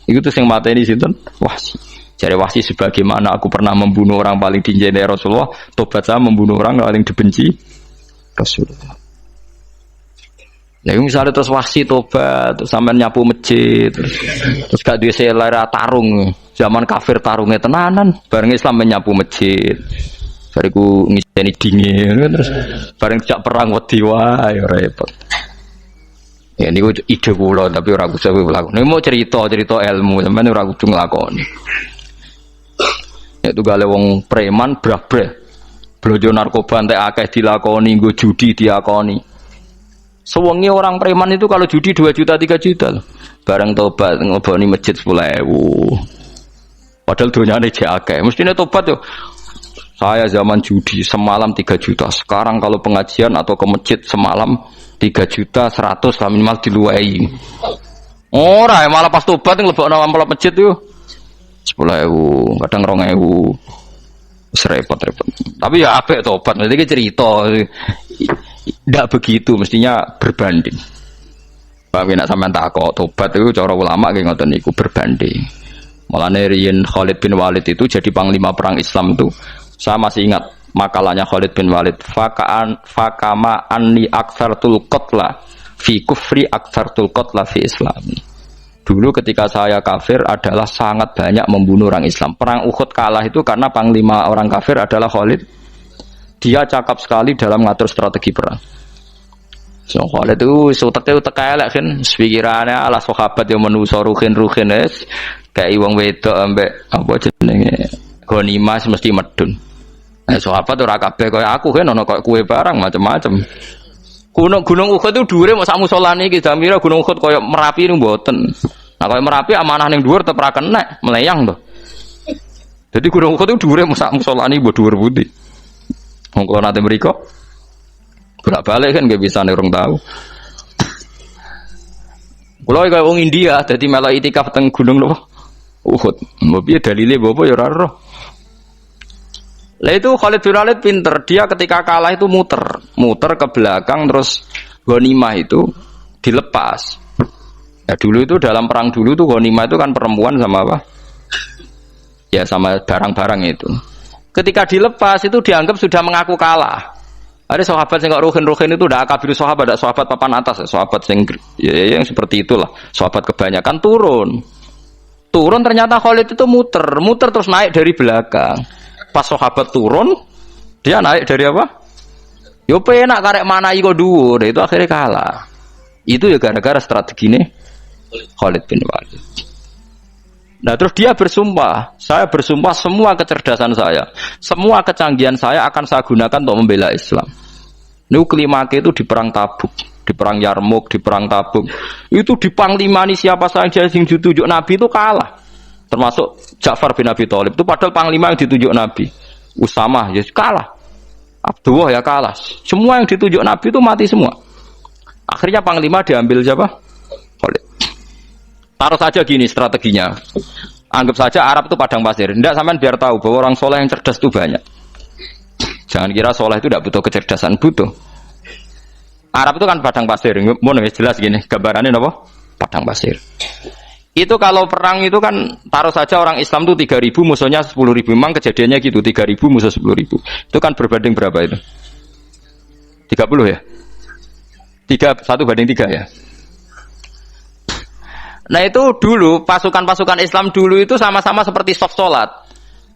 Itu tuh sing mateni sinten? Wahsy. Jadi Wahsy sebagaimana aku pernah membunuh orang paling dicintai Rasulullah, tobat saya membunuh orang paling dibenci Rasulullah. Ya misalnya terus Wahsy tobat, terus sampean nyapu masjid, terus gak duwe selera tarung, zaman kafir tarungnya tenanan, bareng Islam menyapu masjid. Bariku ngiseni dingin, terus bareng jak perang wedi wae repot. Ya niku ide kula tapi ora kudu nglakoni. Nek mau cerita ilmu, sampeyan ora kudu nglakoni. Itu gale wong preman brah-brah. Blojo narkoba entek akeh dilakoni, nggo judi diakoni. Sewengi orang preman itu kalau judi 2 juta 3 juta loh. Bareng tobat ngleboni masjid 10.000. Padahal donyane jek akeh. Mestine tobat yo. Saya zaman judi semalam 3 juta. Sekarang kalau pengajian atau ke masjid semalam 3 juta 100 lah minimal diluwei. Ora malah pas tobat nglebokno amplop masjid yo. 10.000, kadang 2.000. Repot-repot. Tapi ya apik tobat, mesti cerita. Tidak begitu, mestinya berbanding. Pak nek sampean takok tobat itu cara ulama nggih ngoten niku berbanding. Mulane riyen Khalid bin Walid itu jadi panglima perang Islam itu. Saya masih ingat makalahnya Khalid bin Walid. Fakama anni aktsartul qatla fi kufri aktsartul qatla fi Islam. Dulu ketika saya kafir adalah sangat banyak membunuh orang Islam. Perang Uhud kalah itu karena panglima orang kafir adalah Khalid. Dia cakap sekali dalam ngatur strategi perang. So Khalid itu utek elek kan, pikirannya ala sahabat yang menuso ruhin es kayak wong wedok ambek apa jenenge ghanimah mesti medun. Sahabat ora kabeh kaya aku kan ono kaya kue barang macam-macam. Gunung Uhud itu dhuwure mok sak musolane iki jamira Gunung Uhud kaya Merapi niku mboten. Nah kaya Merapi amanah ning dhuwur tetep ra kenek, melayang to. Jadi Gunung Uhud itu dhuwure mok sak musolane mbok dhuwur putih. Wong kula nate mriko bolak-balik kan nggak bisa nerong tahu. Kula kaya wong India dadi melok itikaf teng gunung lho Uhud. Mbok piye dalile mbok ya ora roh. Lah itu Khalid bin Walid pinter, dia ketika kalah itu muter ke belakang terus ghanimah itu dilepas. Ya dulu itu dalam perang dulu tuh ghanimah itu kan perempuan sama apa? Ya sama barang-barang itu. Ketika dilepas itu dianggap sudah mengaku kalah. Ada sahabat yang kok ruhin itu udah akabir sahabat, ada sahabat papan atas, sahabat yang seperti itulah. Sahabat kebanyakan turun ternyata Khalid itu muter terus naik dari belakang. Pas sahabat turun, dia naik dari apa? Yo penak karek mana iko dhuwur, itu akhirnya kalah. Itu ya gara-gara strategi ini Khalid bin Walid. Nah terus dia bersumpah, saya bersumpah semua kecerdasan saya, semua kecanggihan saya akan saya gunakan untuk membela Islam. Ini kelimake itu di perang Tabuk, di perang Yarmuk, di perang Tabuk. Itu di panglimani siapa saja yang ditunjuk Nabi itu kalah. Termasuk Ja'far bin Abi Thalib itu padahal panglima yang ditunjuk Nabi. Usamah ya kalah. Abdullah ya kalah. Semua yang ditunjuk Nabi itu mati semua. Akhirnya panglima diambil siapa? Khalid. Taruh saja gini strateginya. Anggap saja Arab itu padang pasir. Tidak, sampean biar tahu bahwa orang soleh yang cerdas itu banyak. Jangan kira soleh itu tidak butuh kecerdasan, butuh. Arab itu kan padang pasir. Mau jelas gini, gambarannya apa? Padang pasir. Itu kalau perang itu kan taruh saja orang Islam itu 3.000 musuhnya 10.000. Memang kejadiannya gitu, 3.000 musuh 10.000. Itu kan berbanding berapa itu? 30 ya? 1 banding 3 ya? Nah itu dulu pasukan-pasukan Islam dulu itu sama-sama seperti soft sholat,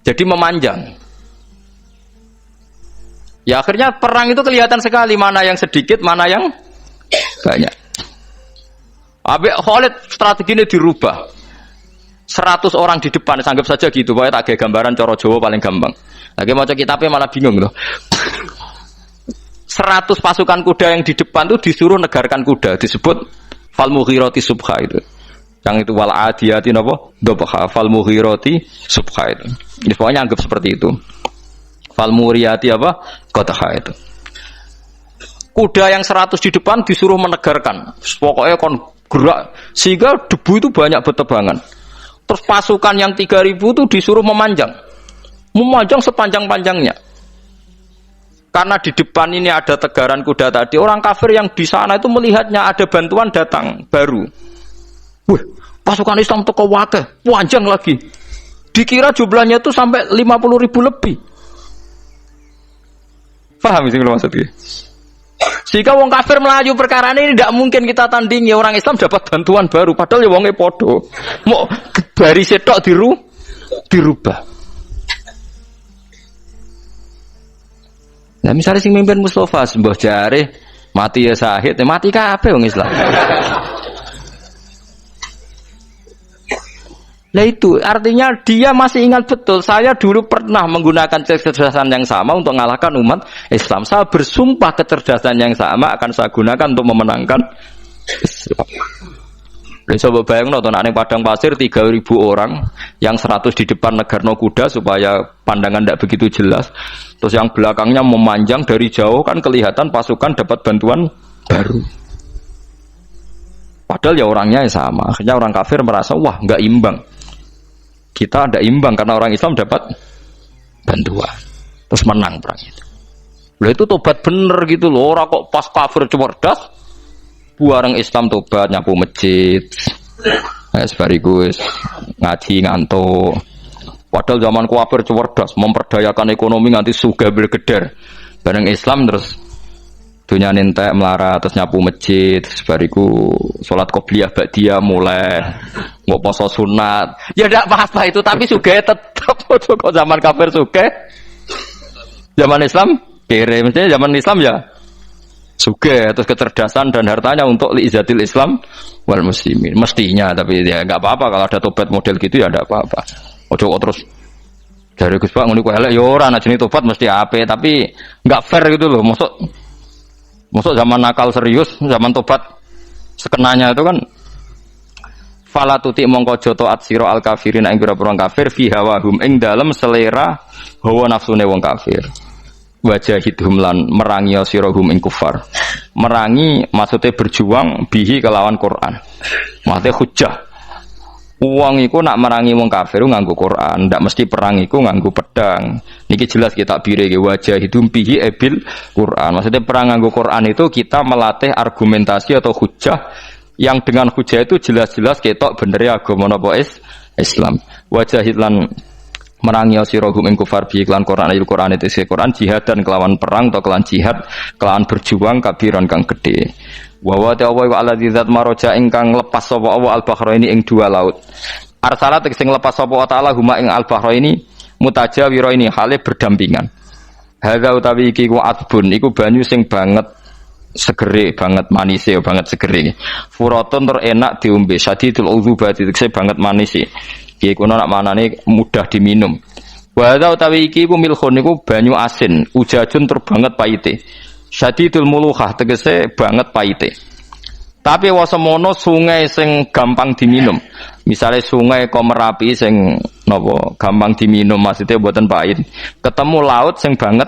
jadi memanjang. Ya akhirnya perang itu kelihatan sekali mana yang sedikit, mana yang banyak. Habis Khalid strateginya dirubah. 100 orang di depan, anggap saja gitu, pokoknya tak kayak gambaran coro Jawa paling gampang. Lagi mau kitabnya malah bingung loh. 100 pasukan kuda yang di depan itu disuruh negarkan kuda, disebut fal mughirati subha itu. Yang itu wal adiyati napa? Dhabha fal mughirati subha itu. Jadi pokoknya anggap seperti itu. Fal muriyati apa? Qadha itu. Kuda yang 100 di depan disuruh menegarkan. Pokoknya kon gerak sehingga debu itu banyak bertebangan. Terus pasukan yang 3.000 itu disuruh memanjang. Memanjang sepanjang-panjangnya. Karena di depan ini ada tegaran kuda tadi, orang kafir yang di sana itu melihatnya ada bantuan datang baru. Wih, pasukan Islam teko wakeh, panjang lagi. Dikira jumlahnya itu sampai 50.000 lebih. Paham sih kalau maksudnya? Jika wong kafir melaju perkara ini tidak mungkin kita tandingi, orang Islam dapat bantuan baru. Padahal ya wongnya podo. Mau dari setok dirubah. Nah misalnya sing mimpin Mustafa sembah jare mati ya sahid, mati kabeh wong Islam. Nah itu artinya dia masih ingat betul, saya dulu pernah menggunakan kecerdasan yang sama untuk mengalahkan umat Islam. Saya bersumpah kecerdasan yang sama akan saya gunakan untuk memenangkan Islam. Coba bayang nonton ane padang pasir 3.000 orang, yang 100 di depan negarno kuda supaya pandangan tidak begitu jelas. Terus yang belakangnya memanjang dari jauh kan kelihatan pasukan dapat bantuan baru. Padahal ya orangnya sama. Akhirnya orang kafir merasa wah nggak imbang. Kita ada imbang karena orang Islam dapat bantuan. Terus menang perang itu. Loh itu tobat bener gitu loh. Orang kok pas kafir cerdas, buareng Islam tobat nyapu masjid. Sebarigus ngaji ngantuk. Padahal zaman kafir cerdas, memperdayakan ekonomi nganti sugih bergeder. Bareng Islam terus dunia nentek melarat, terus nyapu masjid, sebariku sholat qobliyah ba'diyah mulai mau poso sunat. Ya tidak apa-apa itu, tapi sugih tetap. Kok zaman kafir sugih, zaman Islam kere, mestinya zaman Islam ya sugih, terus kecerdasan dan hartanya untuk liizatil Islam wal muslimin mestinya. Tapi ya nggak apa-apa kalau ada tobat model gitu ya tidak apa-apa. Ojo terus dari Gus Pak ngono ku elek ya ora, ana jenenge tobat mesti ape, tapi nggak fair gitu loh. Maksud zaman nakal serius, zaman tobat sekenanya itu kan fala tuti mongko joto atsira al kafirin ing pira-pira kafir fi hawahum ing dalem selera hawa nafsune wong kafir. Wajahidhum lan merangi sirahum ing kufar. Merangi maksudnya berjuang bihi kelawan Quran. Maksudnya hujjah. Uang iku nak merangi wong kafir nganggo Quran, ndak mesti perang iku nganggo pedang. Niki jelas kita bire ke wajah hidum bihi ebil Quran. Maksudnya perang nganggo Quran itu kita melatih argumentasi atau hujah yang dengan hujah itu jelas-jelas ketok bener agama napa Islam. Wajah lan merangi sirahum ing kufar bihi lan Quran il Quran itu Quran jihad dan kelawan perang atau kelawan jihad, kelawan berjuang kabiran kang gede. Wa wa ta'ala wa alladzi zat maraja ingkang lepas sapa Allah al-bahraini ing dua laut. Arsalat sing lepas sapa ta'ala huma ing al-bahraini mutajawiraini hale berdampingan. Hadza utawi iki ku adbun iku banyu sing banget segere, banget manise, banget segere. Furaton tur enak diombe, sadidul udzubati tekse banget manise. Iki kono nak manane mudah diminum. Wa hadza utawi iki ku milkhun iku banyu asin, ujajun tur banget paite. Syadidul muluhah tegese banget paite. Tapi wasemono sungai sing gampang diminum. Misalnya sungai Komerapi sing napa gampang diminum maksudnya mboten pahit. Ketemu laut sing banget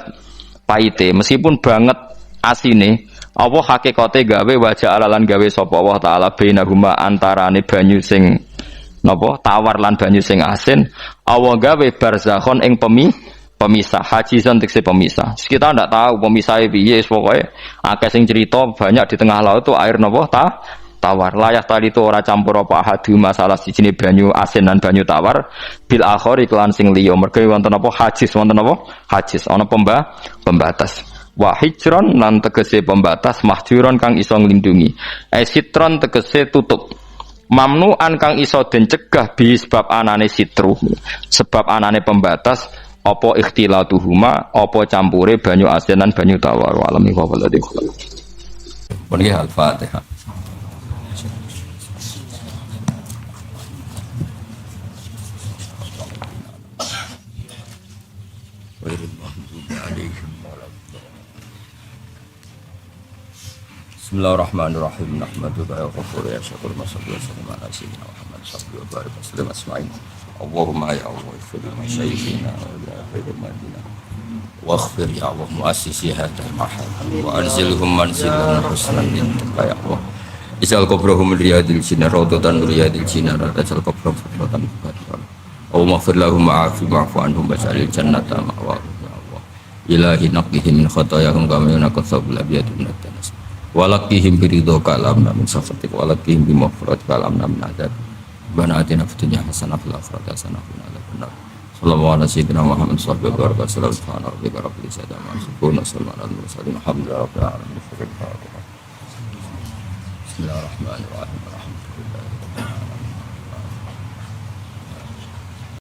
paite meskipun banget asine. Apa hakikate gawe wajah alalan gawe sapa Allah taala bainahuma antarane banyu sing napa tawar lan banyu sing asin. Allah gawe barzakhon ing pemisah hajizan tekse pemisah. Kita ndak tahu pemisahnya piye pokoke akeh sing cerita banyak di tengah laut tuh air napa tawar. Layak tadi itu ora campur apa hadu masalah sijine banyu asin lan banyu tawar bil akhir iklan sing liya mergo wonten apa hajiz wonten apa hajiz ana pembatas. Wa hijron lan tegese pembatas mahjuron kang iso nglindungi. Sitron tegese tutup. Mamnuan kang iso den cegah bi sebab anane sitru. Sebab anane pembatas apa ikhtilatuhuma apa campure banyu asin lan banyu tawar alami wa waladi khalaq. Pergi Al-Fatihah. Bismillahirrahmanirrahim. Nahmaduka ya ghafur ya syakur masallu wa sallim ala sayyidina Muhammad sallallahu alaihi wasallam asma'in. Allahumma ya Allah ighfir li masyayikhina wa li ahli madinah waghfir ya Allah muassisi hadzal mahal wa anzilhum manzilan husnan indaka ya Allah isal qabrahum riyadil jinnah rawdatan riyadil jinnah radal qabrahum rawdatan fadlan Allahumma ighfir lahum wa'fu anhum waj'alil jannata ma'wahum ya Allah ilahi naqihim min khatayahum kama yunqat sabul abiyatu min at-tanas walaqihim biridhaka alamna min safatik walaqihim bi maghfiratika alamna min adab Bana atina fid dunya hasanah fil akhirati hasanah wa qina adzabannar. Sallallahu alaihi sayyidina Muhammad sallallahu alaihi wasallam. Subhana rabbika rabbil izzati amma yasifun wa salamun alal mursalin. Alhamdulillahi rabbil alamin. Bismillahirrahmanirrahim.